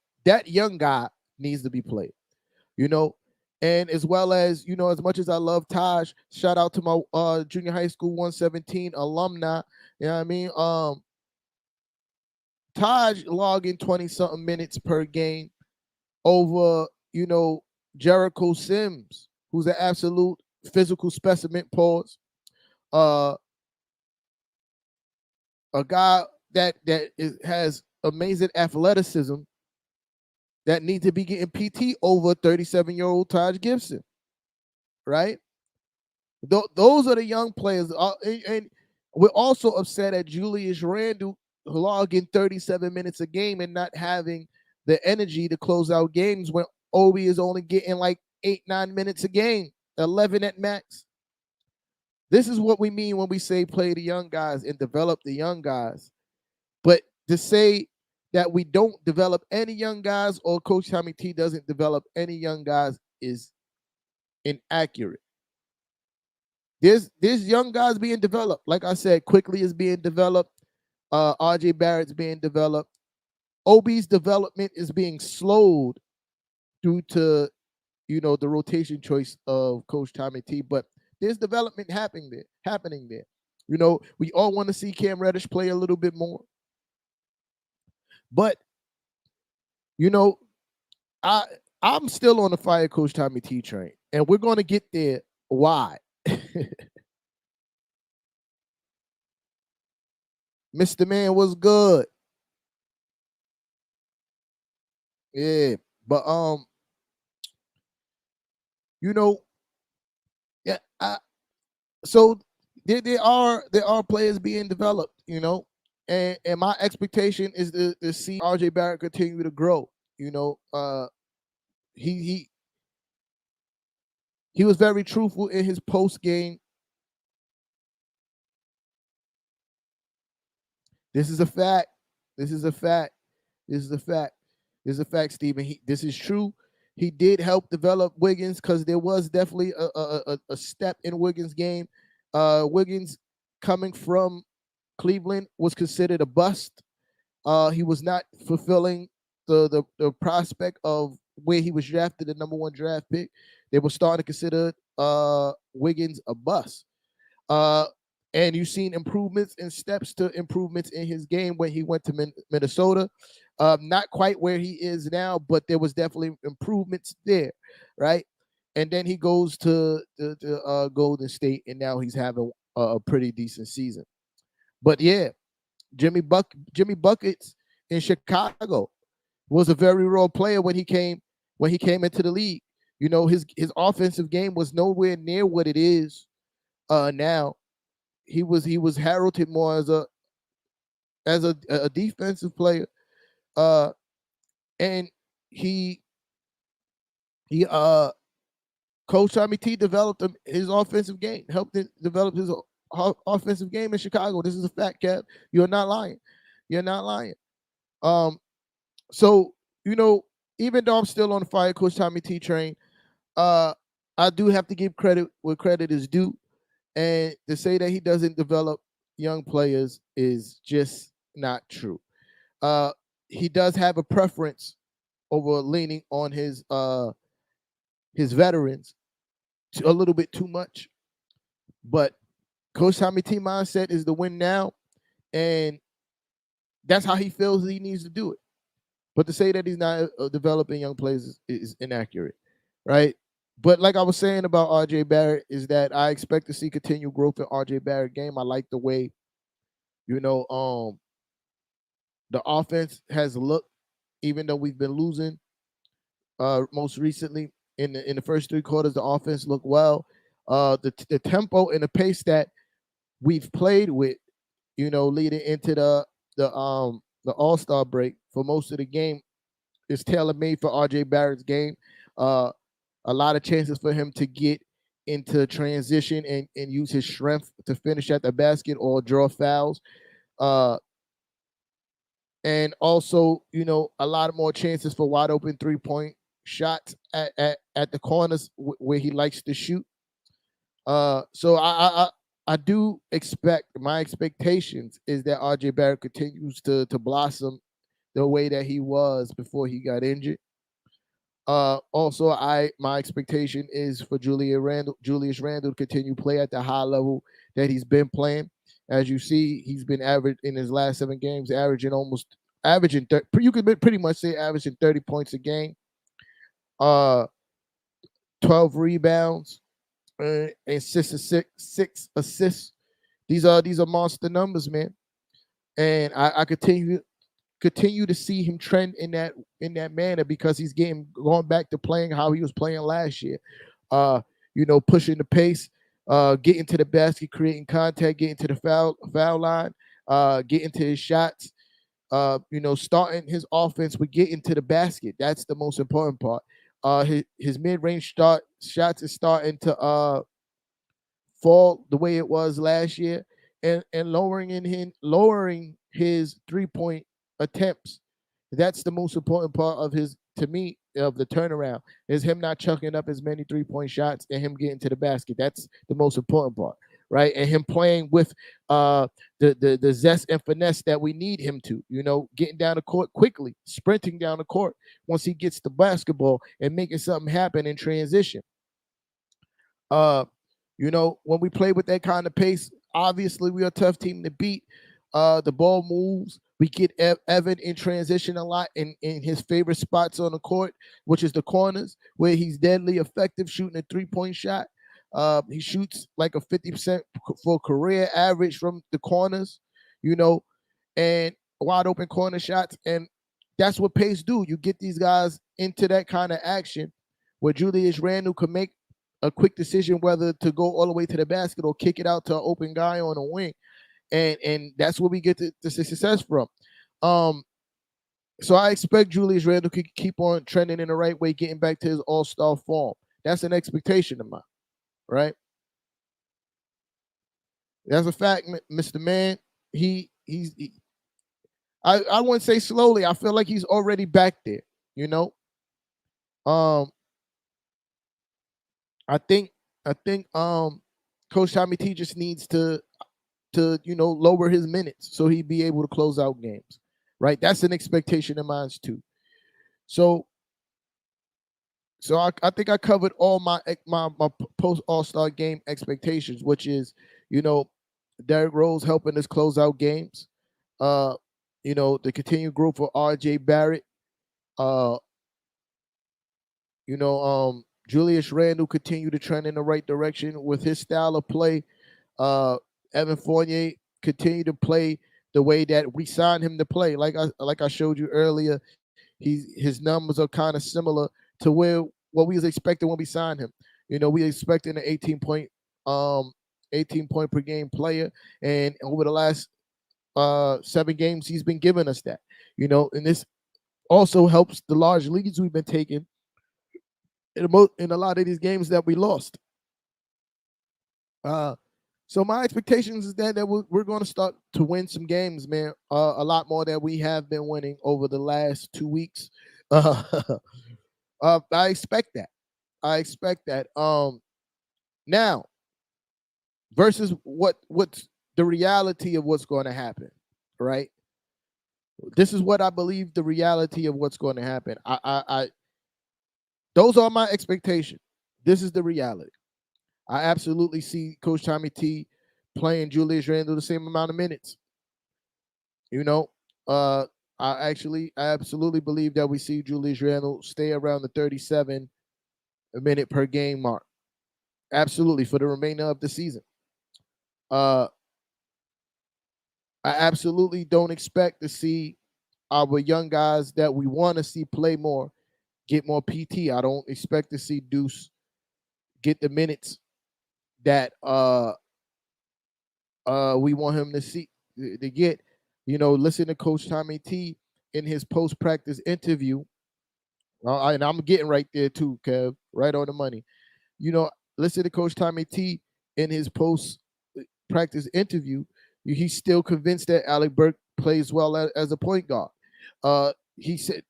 young guy needs to be played. And as well as, as much as I love Taj, shout out to my junior high school 117 alumni. You know what I mean? Taj logging 20 something minutes per game over, Jericho Sims, who's an absolute physical specimen, pause. Uh a guy has amazing athleticism that needs to be getting PT over 37-year-old Taj Gibson, right? Those are the young players. And we're also upset at Julius Randle logging 37 minutes a game and not having the energy to close out games when Obi is only getting like 8-9 minutes a game, 11 at max. This is what we mean when we say play the young guys and develop the young guys. But to say that we don't develop any young guys or Coach Tommy T doesn't develop any young guys is inaccurate. There's young guys being developed. Like I said, Quickly is being developed. RJ Barrett's being developed. Obi's development is being slowed due to, the rotation choice of Coach Tommy T. But there's development happening there. We all want to see Cam Reddish play a little bit more. But, I'm still on the fire Coach Tommy T train. And we're going to get there. Why? Mr. Man was good. Yeah. But yeah, so there are players being developed, and my expectation is to see RJ Barrett continue to grow. He was very truthful in his post game. This is a fact. This is a fact. This is a fact. This is a fact, Stephen. This is true. He did help develop Wiggins because there was definitely a step in Wiggins' game. Wiggins coming from Cleveland was considered a bust. He was not fulfilling the prospect of where he was drafted, the number 1 draft pick. They were starting to consider Wiggins a bust. And you've seen improvements and steps to improvements in his game when he went to Minnesota. Not quite where he is now, but there was definitely improvements there, right? And then he goes to Golden State, and now he's having a pretty decent season. But yeah, Jimmy Buckets in Chicago was a very raw player when he came into the league. His offensive game was nowhere near what it is now. He was heralded more as a defensive player, and he Coach Tommy T developed his offensive game, helped him develop his offensive game in Chicago. This is a fact, Cap. You're not lying. You're not lying. So even though I'm still on the fire Coach Tommy T train, I do have to give credit where credit is due. And to say that he doesn't develop young players is just not true. He does have a preference over leaning on his veterans a little bit too much. But Coach Tommy T mindset is to win now, and that's how he feels he needs to do it. But to say that he's not developing young players is inaccurate, right? But like I was saying about RJ Barrett is that I expect to see continued growth in RJ Barrett game. I like the way, the offense has looked, even though we've been losing. Most recently in the first 3 quarters, the offense looked well. The tempo and the pace that we've played with, leading into the All-Star break for most of the game is tailor-made for RJ Barrett's game. A lot of chances for him to get into transition and use his strength to finish at the basket or draw fouls. And also, a lot more chances for wide open 3-point shots at the corners where he likes to shoot. So I do expect, my expectations is that RJ Barrett continues to blossom the way that he was before he got injured. Also, my expectation is for Julius Randle to continue play at the high level that he's been playing. As you see, he's been average in his last 7 games, averaging. You could pretty much say averaging 30 points a game, uh, 12 rebounds, and six assists. These are monster numbers, man. And I continue to see him trend in that manner because he's going back to playing how he was playing last year. Uh, pushing the pace, getting to the basket, creating contact, getting to the foul line, getting to his shots. Starting his offense with getting to the basket. That's the most important part. His mid range shots is starting to fall the way it was last year, and lowering his 3-point attempts. That's the most important part of to me, of the turnaround, is him not chucking up as many 3-point shots and him getting to the basket. That's the most important part, right? And him playing with the zest and finesse that we need him to, getting down the court quickly, sprinting down the court once he gets the basketball and making something happen in transition. When we play with that kind of pace, obviously we're a tough team to beat. The ball moves. We get Evan in transition a lot in his favorite spots on the court, which is the corners, where he's deadly effective shooting a 3-point shot. He shoots like a 50% for career average from the corners, and wide open corner shots. And that's what pace do. You get these guys into that kind of action where Julius Randle can make a quick decision whether to go all the way to the basket or kick it out to an open guy on a wing. And that's where we get the success from. So I expect Julius Randle to keep on trending in the right way, getting back to his all-star form. That's an expectation of mine, right? That's a fact, Mr. Man. I wouldn't say slowly. I feel like he's already back there, I think Coach Tommy T just needs to lower his minutes so he'd be able to close out games, right? That's an expectation of mine too. So I think I covered all my post All-Star game expectations, which is Derrick Rose helping us close out games, the continued growth for R.J. Barrett, Julius Randle continue to trend in the right direction with his style of play. Evan Fournier continue to play the way that we signed him to play. Like I showed you earlier, his numbers are kind of similar to what we was expecting when we signed him. We expecting an 18 point per game player, and over the last 7 games, he's been giving us that. And this also helps the large leads we've been taking in a lot of these games that we lost. So my expectations is that we're going to start to win some games, man. A lot more than we have been winning over the last 2 weeks. I expect that. Now, versus what's the reality of what's going to happen, right? This is what I believe the reality of what's going to happen. Those are my expectations. This is the reality. I absolutely see Coach Tommy T playing Julius Randle the same amount of minutes. I absolutely believe that we see Julius Randle stay around the 37 minute per game mark. Absolutely, for the remainder of the season. I absolutely don't expect to see our young guys that we want to see play more get more PT. I don't expect to see Deuce get the minutes that we want him to get. Listen to Coach Tommy T in his post-practice interview. And I'm getting right there too, Kev, right on the money. Listen to Coach Tommy T in his post-practice interview. He's still convinced that Alec Burks plays well as a point guard. He said,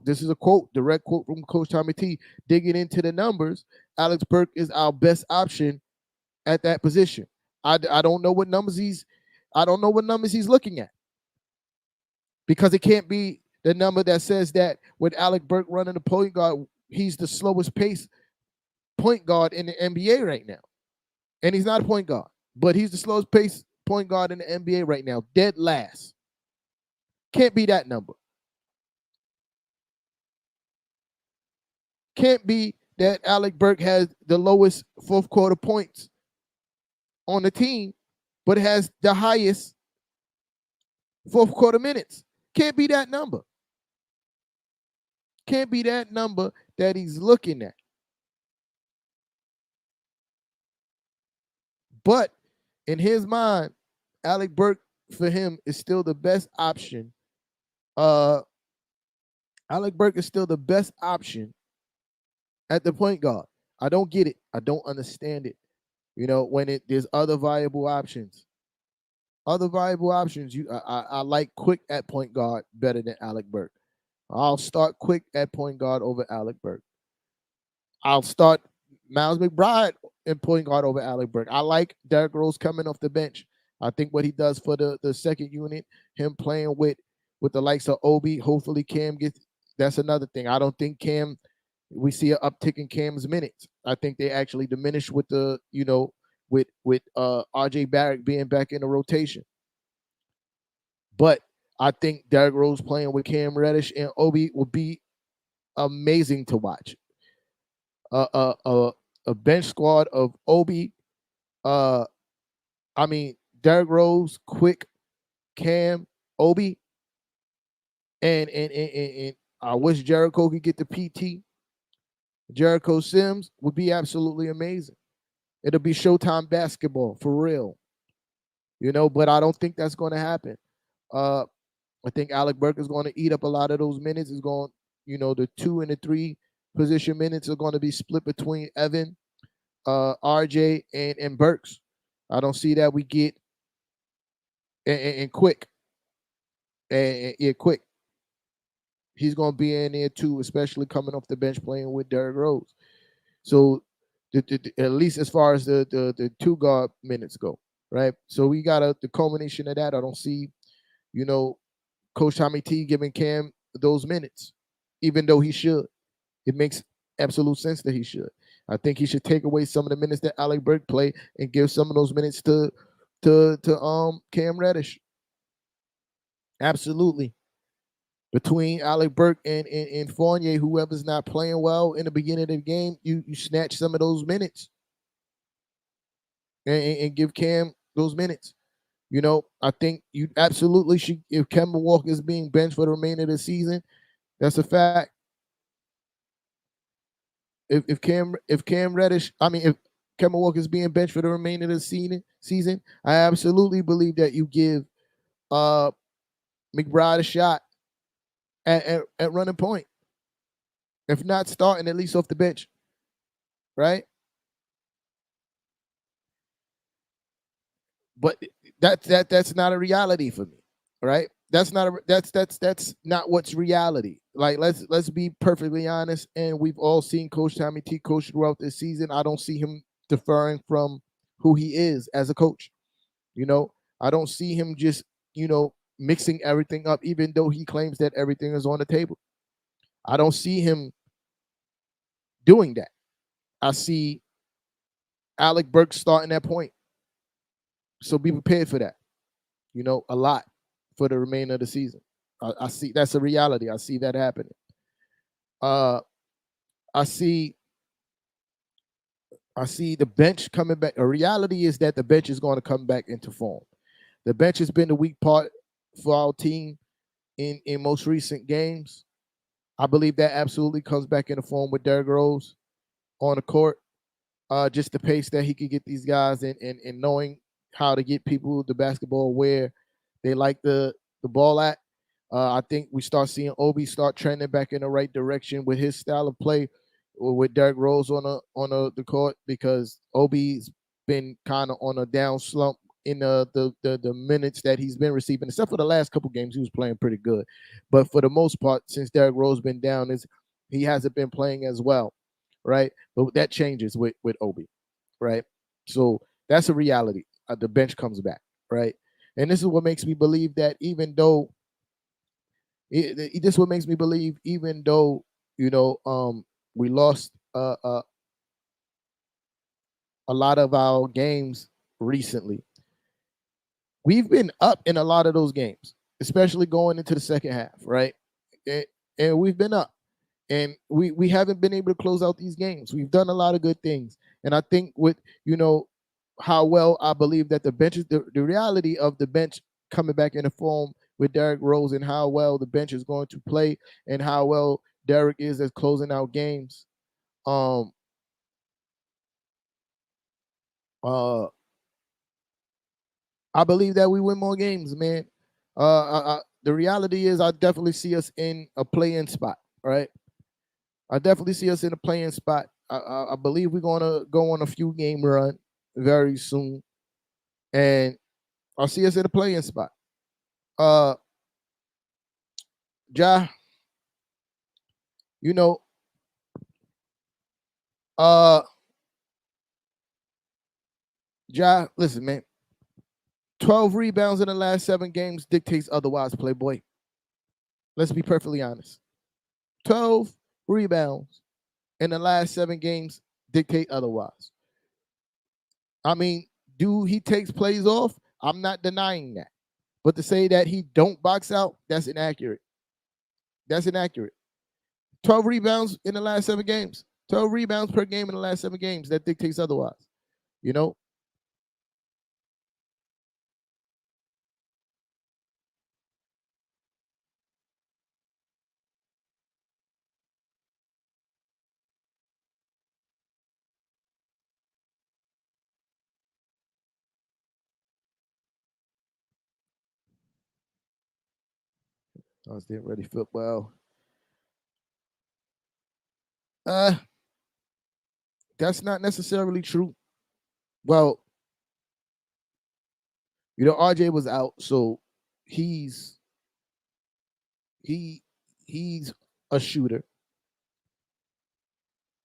this is a direct quote from Coach Tommy T. Digging into the numbers, Alex Burks is our best option at that position. I don't know what numbers he's looking at, because it can't be the number that says that with Alec Burks running the point guard, he's the slowest pace point guard in the NBA right now. And he's not a point guard, but he's the slowest pace point guard in the NBA right now, dead last. Can't be that number. Can't be that Alec Burke has the lowest fourth quarter points on the team, but has the highest fourth quarter minutes. Can't be that number. Can't be that number that he's looking at. But in his mind, Alec Burke for him is still the best option. Alec Burke is still the best option at the point guard. I don't get it. I don't understand it. When there's other viable options. Other viable options. I like Quick at point guard better than Alec Burke. I'll start Quick at point guard over Alec Burke. I'll start Miles McBride in point guard over Alec Burke. I like Derrick Rose coming off the bench. I think what he does for the second unit, him playing with the likes of Obi, hopefully Cam gets. That's another thing. I don't think Cam. We see an uptick in Cam's minutes. I think they actually diminish with the with RJ Barrett being back in the rotation. But I think Derrick Rose playing with Cam Reddish and Obi would be amazing to watch. A bench squad of Obi, Derrick Rose, Quick, Cam, Obi, and I wish Jericho could get the PT. Jericho Sims would be absolutely amazing. It'll be Showtime basketball for real. But I don't think that's going to happen. I think Alec Burke is going to eat up a lot of those minutes. Is going, the 2 and the 3 position minutes are going to be split between Evan, RJ, and Burks. I don't see that we get and Quick. And Quick. He's going to be in there too, especially coming off the bench playing with Derrick Rose. So at least as far as the 2 guard minutes go, right? So we got the culmination of that. I don't see, Coach Tommy T giving Cam those minutes, even though he should. It makes absolute sense that he should. I think he should take away some of the minutes that Alec Burke play and give some of those minutes to Cam Reddish. Absolutely. Between Alec Burke and Fournier, whoever's not playing well in the beginning of the game, you snatch some of those minutes and give Cam those minutes. I think you absolutely should. If Kemba Walker is being benched for the remainder of the season, that's a fact. If Cam Reddish, if Kemba Walker is being benched for the remainder of the season, I absolutely believe that you give McBride a shot at running point. If not starting, at least off the bench, right? But that's not a reality for me, right? That's not what's reality. Like let's be perfectly honest. And we've all seen Coach Tommy T coach throughout this season. I don't see him deferring from who he is as a coach. I don't see him just mixing everything up, even though he claims that everything is on the table. I don't see him doing that. I see Alec Burke starting that point. So be prepared for that. A lot for the remainder of the season. I see that's a reality. I see that happening. I see the bench coming back. A reality is that the bench is going to come back into form. The bench has been the weak part for our team in most recent games. I believe that absolutely comes back into form with Derrick Rose on the court. Just the pace that he could get these guys and knowing how to get people the basketball where they like the ball at. I think we start seeing Obi start trending back in the right direction with his style of play with Derrick Rose on the court, because Obi's been kind of on a down slump in the minutes that he's been receiving. Except for the last couple games, he was playing pretty good. But for the most part, since Derrick Rose been down, he hasn't been playing as well, right? But that changes with Obi, right? So that's a reality. The bench comes back, right? And this is what makes me believe that even though, We lost a lot of our games recently. We've been up in a lot of those games, especially going into the second half, right? And, and we've been up, and we haven't been able to close out these games. We've done a lot of good things, and I think with how well I believe that the bench is the reality of the bench coming back into form with Derrick Rose and how well the bench is going to play and how well Derrick is at closing out games. Um, uh, I believe that we win more games, man. The reality is, I definitely see us in a play-in spot, right? I definitely see us in a play-in spot. I believe we're gonna go on a few game run very soon, and I see us in a play-in spot. Uh, Ja, you know, uh, Ja, listen, man. 12 rebounds in the last 7 games dictates otherwise, Playboy. Let's be perfectly honest. 12 rebounds in the last 7 games dictate otherwise. I mean, do he takes plays off? I'm not denying that. But to say that he don't box out, that's inaccurate. That's inaccurate. 12 rebounds in the last 7 games. 12 rebounds per game in the last 7 games. That dictates otherwise. You know? I was getting ready football. Uh, that's not necessarily true. Well, RJ was out, so he's he he's a shooter,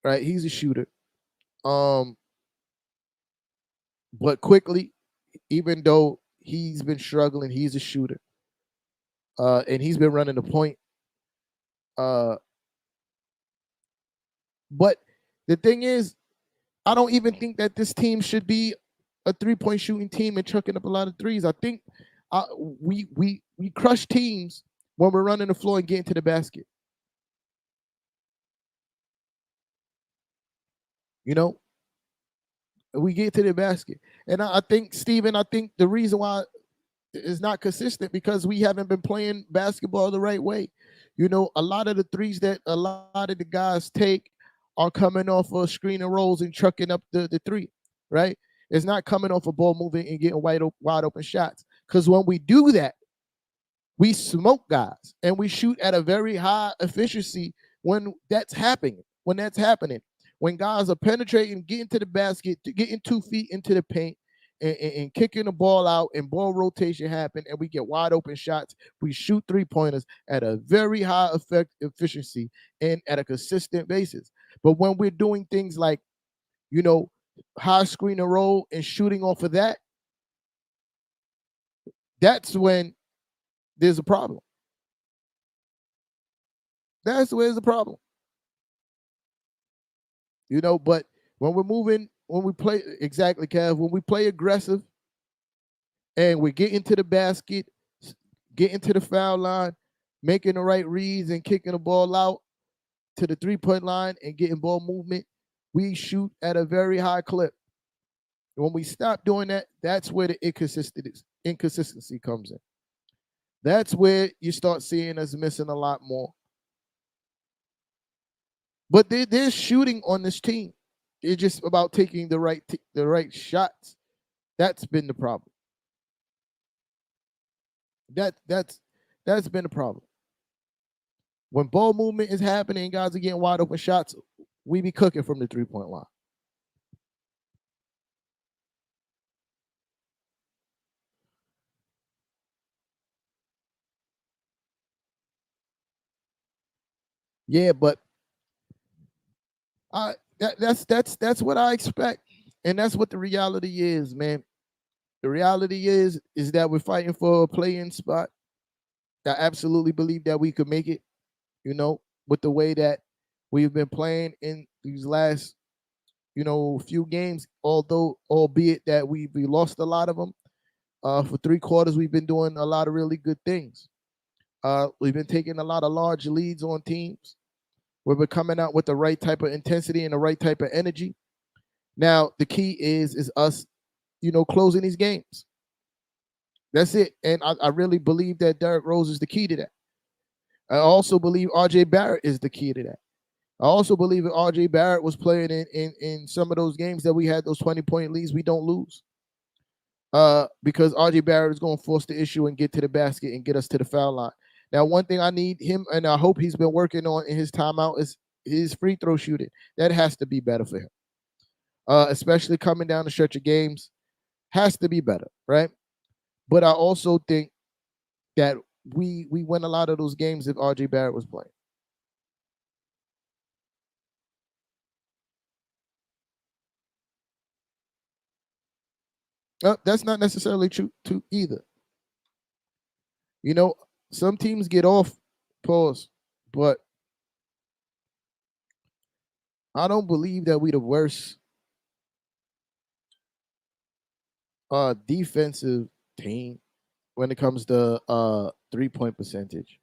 right? He's a shooter. Um, but quickly, even though he's been struggling, he's a shooter. And he's been running the point. Uh, but the thing is, I don't even think that this team should be a 3-point shooting team and chucking up a lot of threes. I think we crush teams when we're running the floor and getting to the basket. You know, we get to the basket, and I think Steven, I think the reason why it's not consistent because we haven't been playing basketball the right way. A lot of the threes that a lot of the guys take are coming off of screen and rolls and chucking up the three, right? It's not coming off a ball moving and getting wide open shots. Because when we do that, we smoke guys and we shoot at a very high efficiency when that's happening. When guys are penetrating, getting to the basket, getting 2 feet into the paint, and kicking the ball out and ball rotation happen and we get wide open shots, we shoot 3-pointers at a very high efficiency and at a consistent basis. But when we're doing things like, high screen and roll and shooting off of that, that's when there's a problem. That's where there's a problem. But when we're moving, when we play, exactly, Kev, when we play aggressive and we get into the basket, get into the foul line, making the right reads and kicking the ball out to the 3-point line and getting ball movement, we shoot at a very high clip. When we stop doing that, that's where the inconsistency comes in. That's where you start seeing us missing a lot more. But there's shooting on this team. It's just about taking the right shots. That's been the problem. That's been the problem. When ball movement is happening and guys are getting wide open shots, we be cooking from the 3-point line. Yeah, but that's what I expect, and that's what the reality is, man. The reality is that we're fighting for a play-in spot. I absolutely believe that we could make it. With the way that We've been playing in these last, few games, although albeit that we lost a lot of them. For 3 quarters, we've been doing a lot of really good things. We've been taking a lot of large leads on teams. We've been coming out with the right type of intensity and the right type of energy. Now the key is us, closing these games. That's it. And I really believe that Derrick Rose is the key to that. I also believe RJ Barrett is the key to that. I also believe that RJ Barrett was playing in some of those games that we had those 20-point leads, we don't lose. Because RJ Barrett is going to force the issue and get to the basket and get us to the foul line. Now, one thing I need him, and I hope he's been working on in his timeout, is his free throw shooting. That has to be better for him. Especially coming down the stretch of games, has to be better, right? But I also think that we win a lot of those games if RJ Barrett was playing. That's not necessarily true too either. You know, some teams get off, pause, but I don't believe that we the worst defensive team when it comes to 3-point percentage.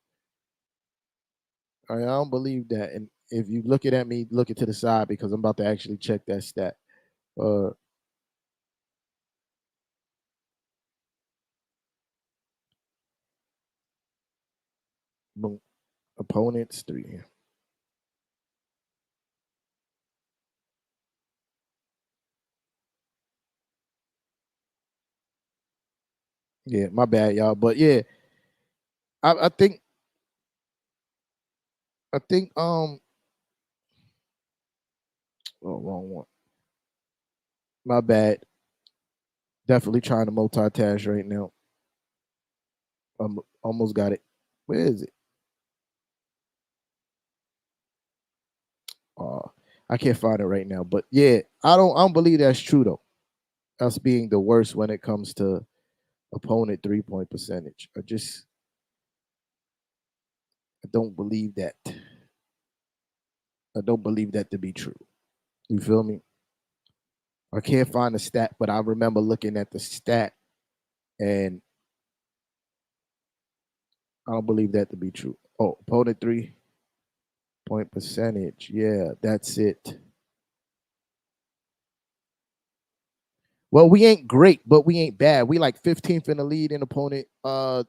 I don't believe that. And if you looking at me, look it to the side because I'm about to actually check that stat. Uh, boom. Opponents 3. Yeah, my bad, y'all. But yeah, I think oh, wrong one. My bad. Definitely trying to multitask right now. Almost got it. Where is it? Uh, I can't find it right now. But yeah, I don't believe that's true though. Us being the worst when it comes to opponent 3-point percentage. I don't believe that. I don't believe that to be true. You feel me? I can't find the stat, but I remember looking at the stat and I don't believe that to be true. Oh, opponent 3-point percentage. Yeah, that's it. Well, we ain't great, but we ain't bad. We like 15th in the lead in opponent. Nah,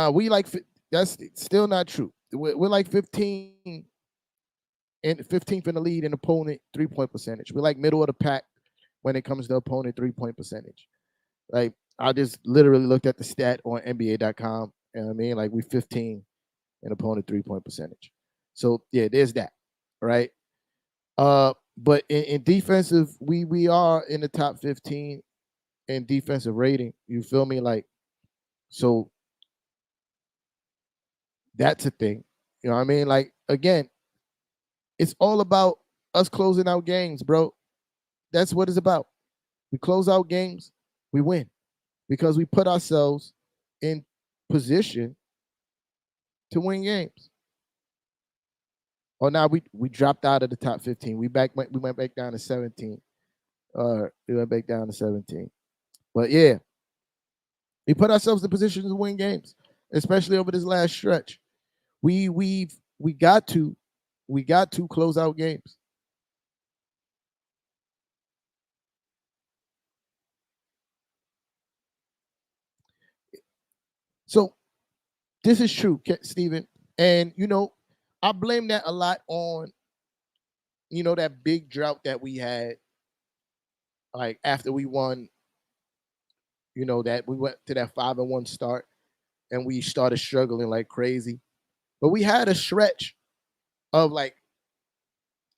we like that's still not true. We're like 15th in the lead in opponent 3-point percentage. We're like middle of the pack when it comes to opponent 3-point percentage. Like I just literally looked at the stat on NBA.com. You know what I mean? Like we 15 in opponent 3-point percentage. So yeah, there's that. Right. But in defensive, we are in the top 15 in defensive rating. You feel me? Like so that's a thing. You know what I mean? Like again, it's all about us closing out games, bro. That's what it's about. We close out games, we win because we put ourselves in position to win games. Oh, now we dropped out of the top 15. We went back down to 17. We went back down to 17. But yeah, we put ourselves in position to win games, especially over this last stretch. We got to close out games. So this is true, Stephen. And I blame that a lot on that big drought that we had, like after we won. That we went to that 5-1 start, and we started struggling like crazy. But we had a stretch of like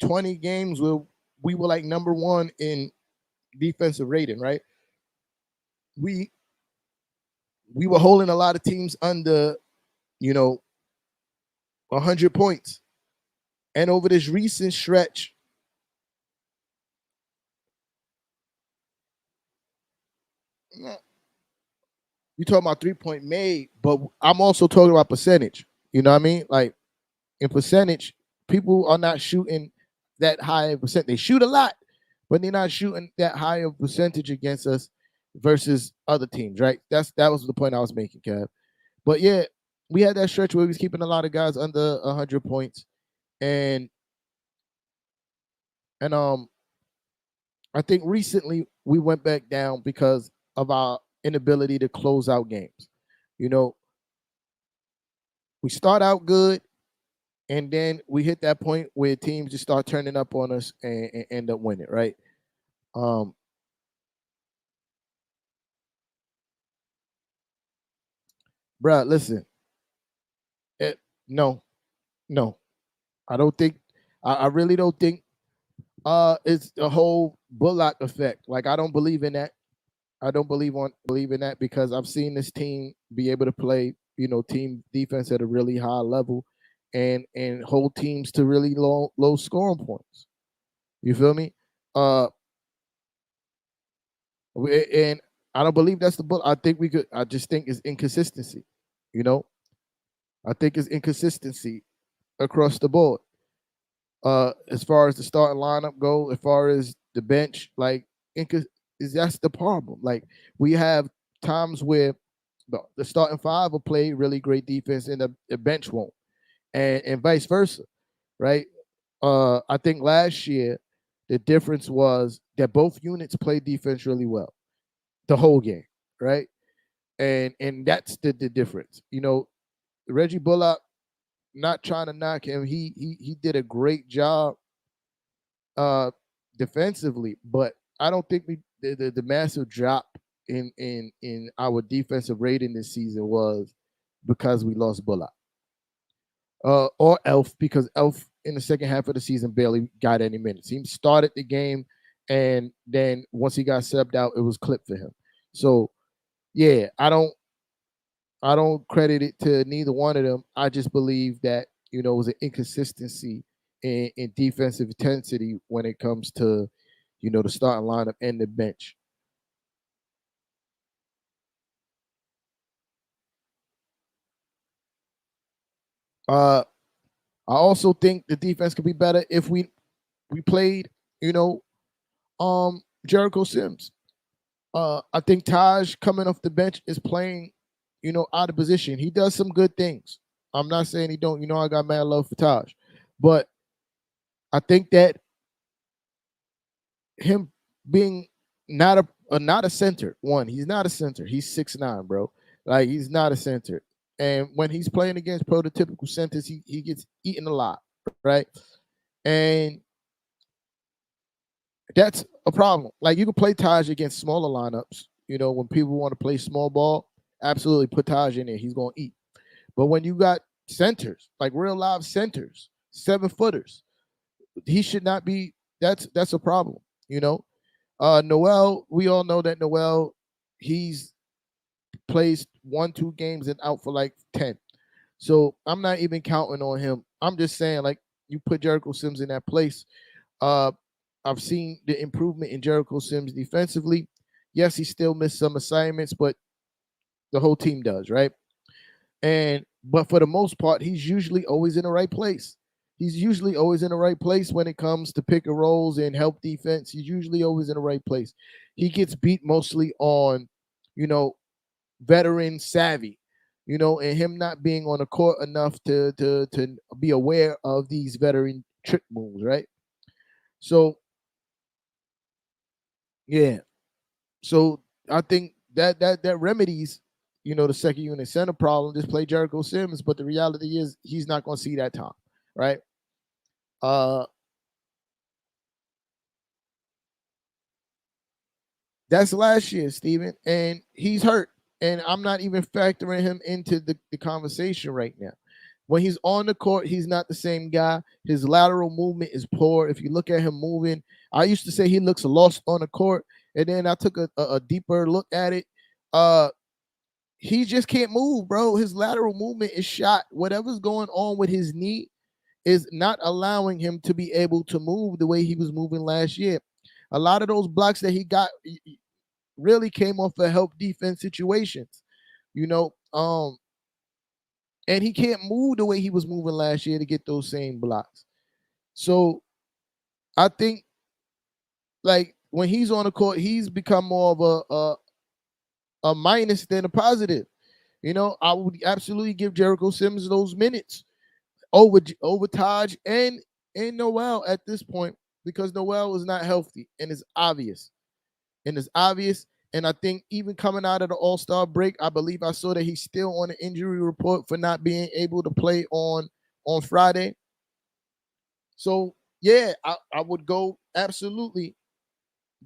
20 games where we were like number one in defensive rating, right? We we were holding a lot of teams under, you know, 100 points. And over this recent stretch, you talking about 3-point made, but I'm also talking about percentage. You know what I mean? Like in percentage, people are not shooting that high of percent. They shoot a lot, but they're not shooting that high of percentage against us versus other teams, right? That was the point I was making, Kev. But yeah, we had that stretch where we was keeping a lot of guys under 100 points, and and I think recently we went back down because of our inability to close out games. You know, we start out good, and then we hit that point where teams just start turning up on us and end up winning, right? Um, bruh, listen, it, no, no, I don't think, I really don't think it's the whole Bullock effect. Like I don't believe in that. I don't believe in that because I've seen this team be able to play, team defense at a really high level, and hold teams to really low scoring points. You feel me? Uh, and I don't believe that's the book. I think we could. I just think it's inconsistency. You know, I think it's inconsistency across the board. As far as the starting lineup go, as far as the bench, like is that's the problem. Like we have times where the starting five will play really great defense and the bench won't, and vice versa, right? I think last year the difference was that both units played defense really well the whole game, right? And that's the difference. Reggie Bullock, not trying to knock him, he did a great job uh defensively, but I don't think the massive drop in our defensive rating this season was because we lost Bullock. Or Elf, because Elf in the second half of the season barely got any minutes. He started the game, and then once he got subbed out, it was clipped for him. So yeah, I don't credit it to neither one of them. I just believe that it was an inconsistency in defensive intensity when it comes to the starting lineup and the bench. Uh, I also think the defense could be better if we played, you know, Jericho Sims. I think Taj coming off the bench is playing, out of position. He does some good things. I'm not saying he don't. I got mad love for Taj, but I think that him being not a center. One, he's not a center. He's 6'9", bro. Like he's not a center. And when he's playing against prototypical centers, he gets eaten a lot, right? And that's a problem. Like you can play Taj against smaller lineups. When people want to play small ball, absolutely put Taj in there. He's gonna eat. But when you got centers, like real live centers, 7-footers, he should not be. That's a problem. You know, Noel, we all know that Noel, he's plays 1-2 games and out for like 10. So I'm not even counting on him. I'm just saying, like, you put Jericho Sims in that place. Uh, I've seen the improvement in Jericho Sims defensively. Yes, he still missed some assignments, but the whole team does, right? And but for the most part, he's usually always in the right place. He's usually always in the right place when it comes to pick and rolls and help defense. He's usually always in the right place. He gets beat mostly on, you know, veteran savvy, and him not being on the court enough to be aware of these veteran trick moves, right? So yeah, so I think that remedies, the second unit center problem. Just play Jericho Sims, but the reality is he's not going to see that time, right? Uh, that's last year, Steven, and he's hurt, and I'm not even factoring him into the conversation right now. When he's on the court, he's not the same guy. His lateral movement is poor. If you look at him moving, I used to say he looks lost on the court, and then I took a deeper look at it. Uh, he just can't move, bro. His lateral movement is shot. Whatever's going on with his knee is not allowing him to be able to move the way he was moving last year. A lot of those blocks that he got really came off of help defense situations. You know, And he can't move the way he was moving last year to get those same blocks. So I think like when he's on the court, he's become more of a minus than a positive. You know, I would absolutely give Jericho Sims those minutes over Taj and Noel at this point because Noel is not healthy and it's obvious. And it's obvious. And I think even coming out of the All-Star break, I believe I saw that he's still on the injury report for not being able to play on Friday. So yeah, I would go absolutely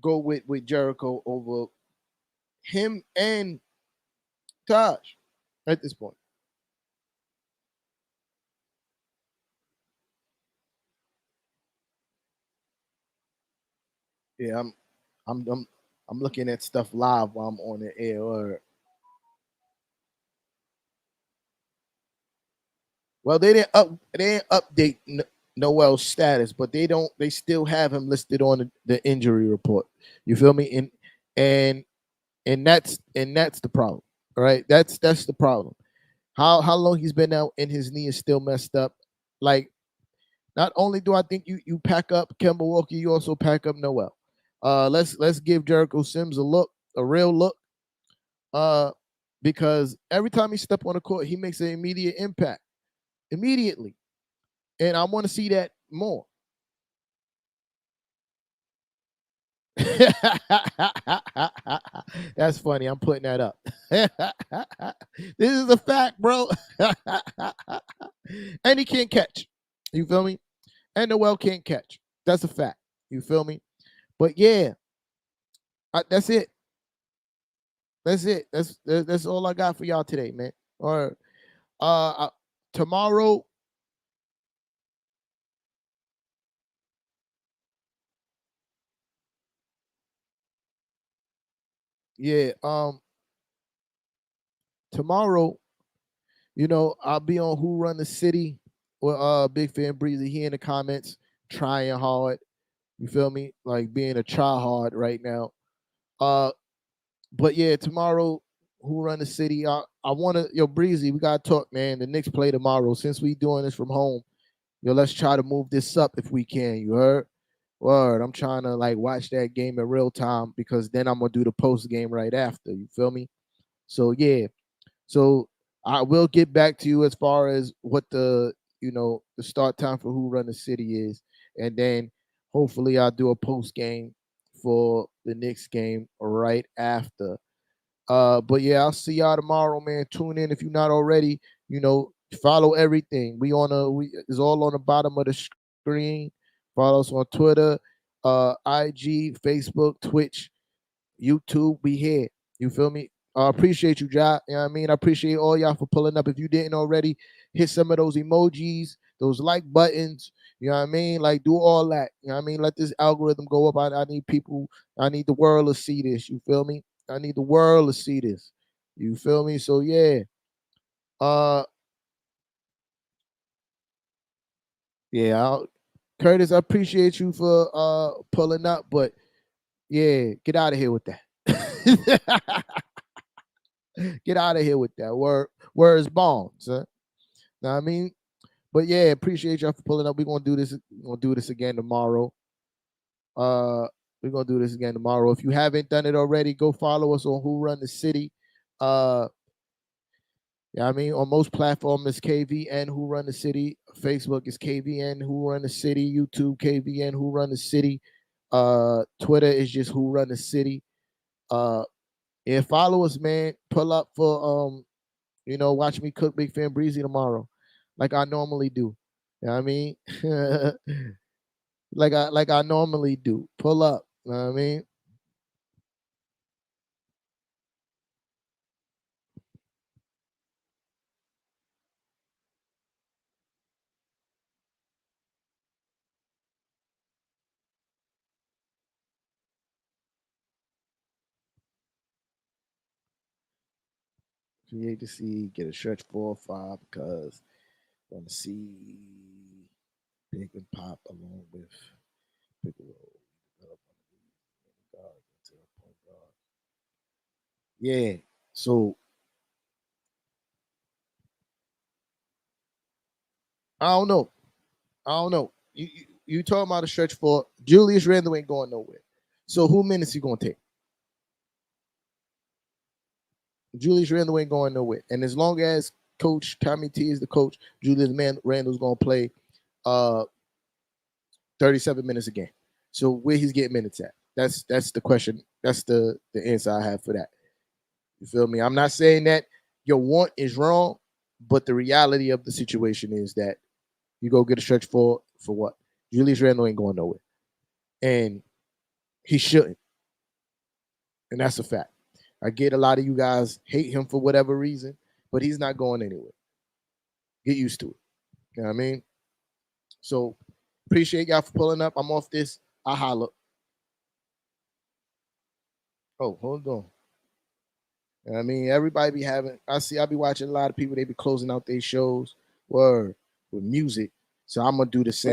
go with Jericho over him and Taj at this point. Yeah, I'm I'm I'm looking at stuff live while I'm on the air. Or well, they didn't update Noel's status, but they still have him listed on the injury report. You feel me? And and that's the problem. All right, that's the problem. How long he's been out and his knee is still messed up. Like not only do I think you pack up Kemba Walker, you also pack up Noel. Let's give Jericho Sims a look, a real look. Uh, because every time he step on the court, he makes an immediate impact immediately, and I want to see that more. That's funny. I'm putting that up. This is a fact, bro. And he can't catch. You feel me? And Noel can't catch. That's a fact. You feel me? But yeah, that's it. That's it. That's all I got for y'all today, man. Or tomorrow, yeah. Tomorrow, I'll be on Who Run the City with Big Fan Breezy. He in the comments trying hard. You feel me? Like being a try hard right now. Uh, but yeah, tomorrow, Who Run the City? I wanna Breezy. We gotta talk, man. The Knicks play tomorrow. Since we doing this from home, let's try to move this up if we can. You heard? Word. I'm trying to like watch that game in real time because then I'm gonna do the post game right after. You feel me? So yeah. So I will get back to you as far as what the start time for Who Run the City is, and then hopefully I'll do a post game for the Knicks game right after. But yeah, I'll see y'all tomorrow, man. Tune in if you're not already. Follow everything. We it's all on the bottom of the screen. Follow us on Twitter, IG, Facebook, Twitch, YouTube. We here. You feel me? I appreciate you, Ja. You know what I mean? I appreciate all y'all for pulling up. If you didn't already, hit some of those emojis, those like buttons. You know what I mean? Like do all that. You know what I mean? Let this algorithm go up. I need people. I need the world to see this. You feel me? I need the world to see this. You feel me? So yeah. Uh yeah, Curtis, I appreciate you for pulling up, but yeah, get out of here with that. Get out of here with that. Where's Bonds? Huh? Know what I mean? But yeah, appreciate y'all for pulling up. We're gonna do this. We're gonna do this again tomorrow. Uh, we're gonna do this again tomorrow. If you haven't done it already, go follow us on Who Run the City. Uh, yeah, I mean, on most platforms, it's KVN Who Run the City. Facebook is KVN Who Run the City. YouTube KVN Who Run the City. Twitter is just Who Run the City. Uh, yeah, follow us, man. Pull up for watch me cook Big Fan Breezy tomorrow, like I normally do. You know what I mean? like I normally do. Pull up. You know what I mean? Create to see, get a stretch 4 or 5 because want to see Big and Pop along with Piccolo develop guard into a point guard. Yeah. So I don't know. I don't know. You talking about a stretch for Julius Randle ain't going nowhere. So who minutes he gonna take? Julius Randle ain't going nowhere. And as long as Coach Tommy T is the coach, Randle's gonna play 37 minutes a game. So where he's getting minutes at? That's the question. That's the answer I have for that. You feel me? I'm not saying that your want is wrong, but the reality of the situation is that you go get a stretch for what? Julius Randle ain't going nowhere. And he shouldn't. And that's a fact. I get a lot of you guys hate him for whatever reason, but he's not going anywhere. Get used to it. You know what I mean? So appreciate y'all for pulling up. I'm off this. I holla. Oh, hold on. You know what I mean, everybody be having. I be watching a lot of people. They be closing out their shows, word, with music. So I'm gonna do the same.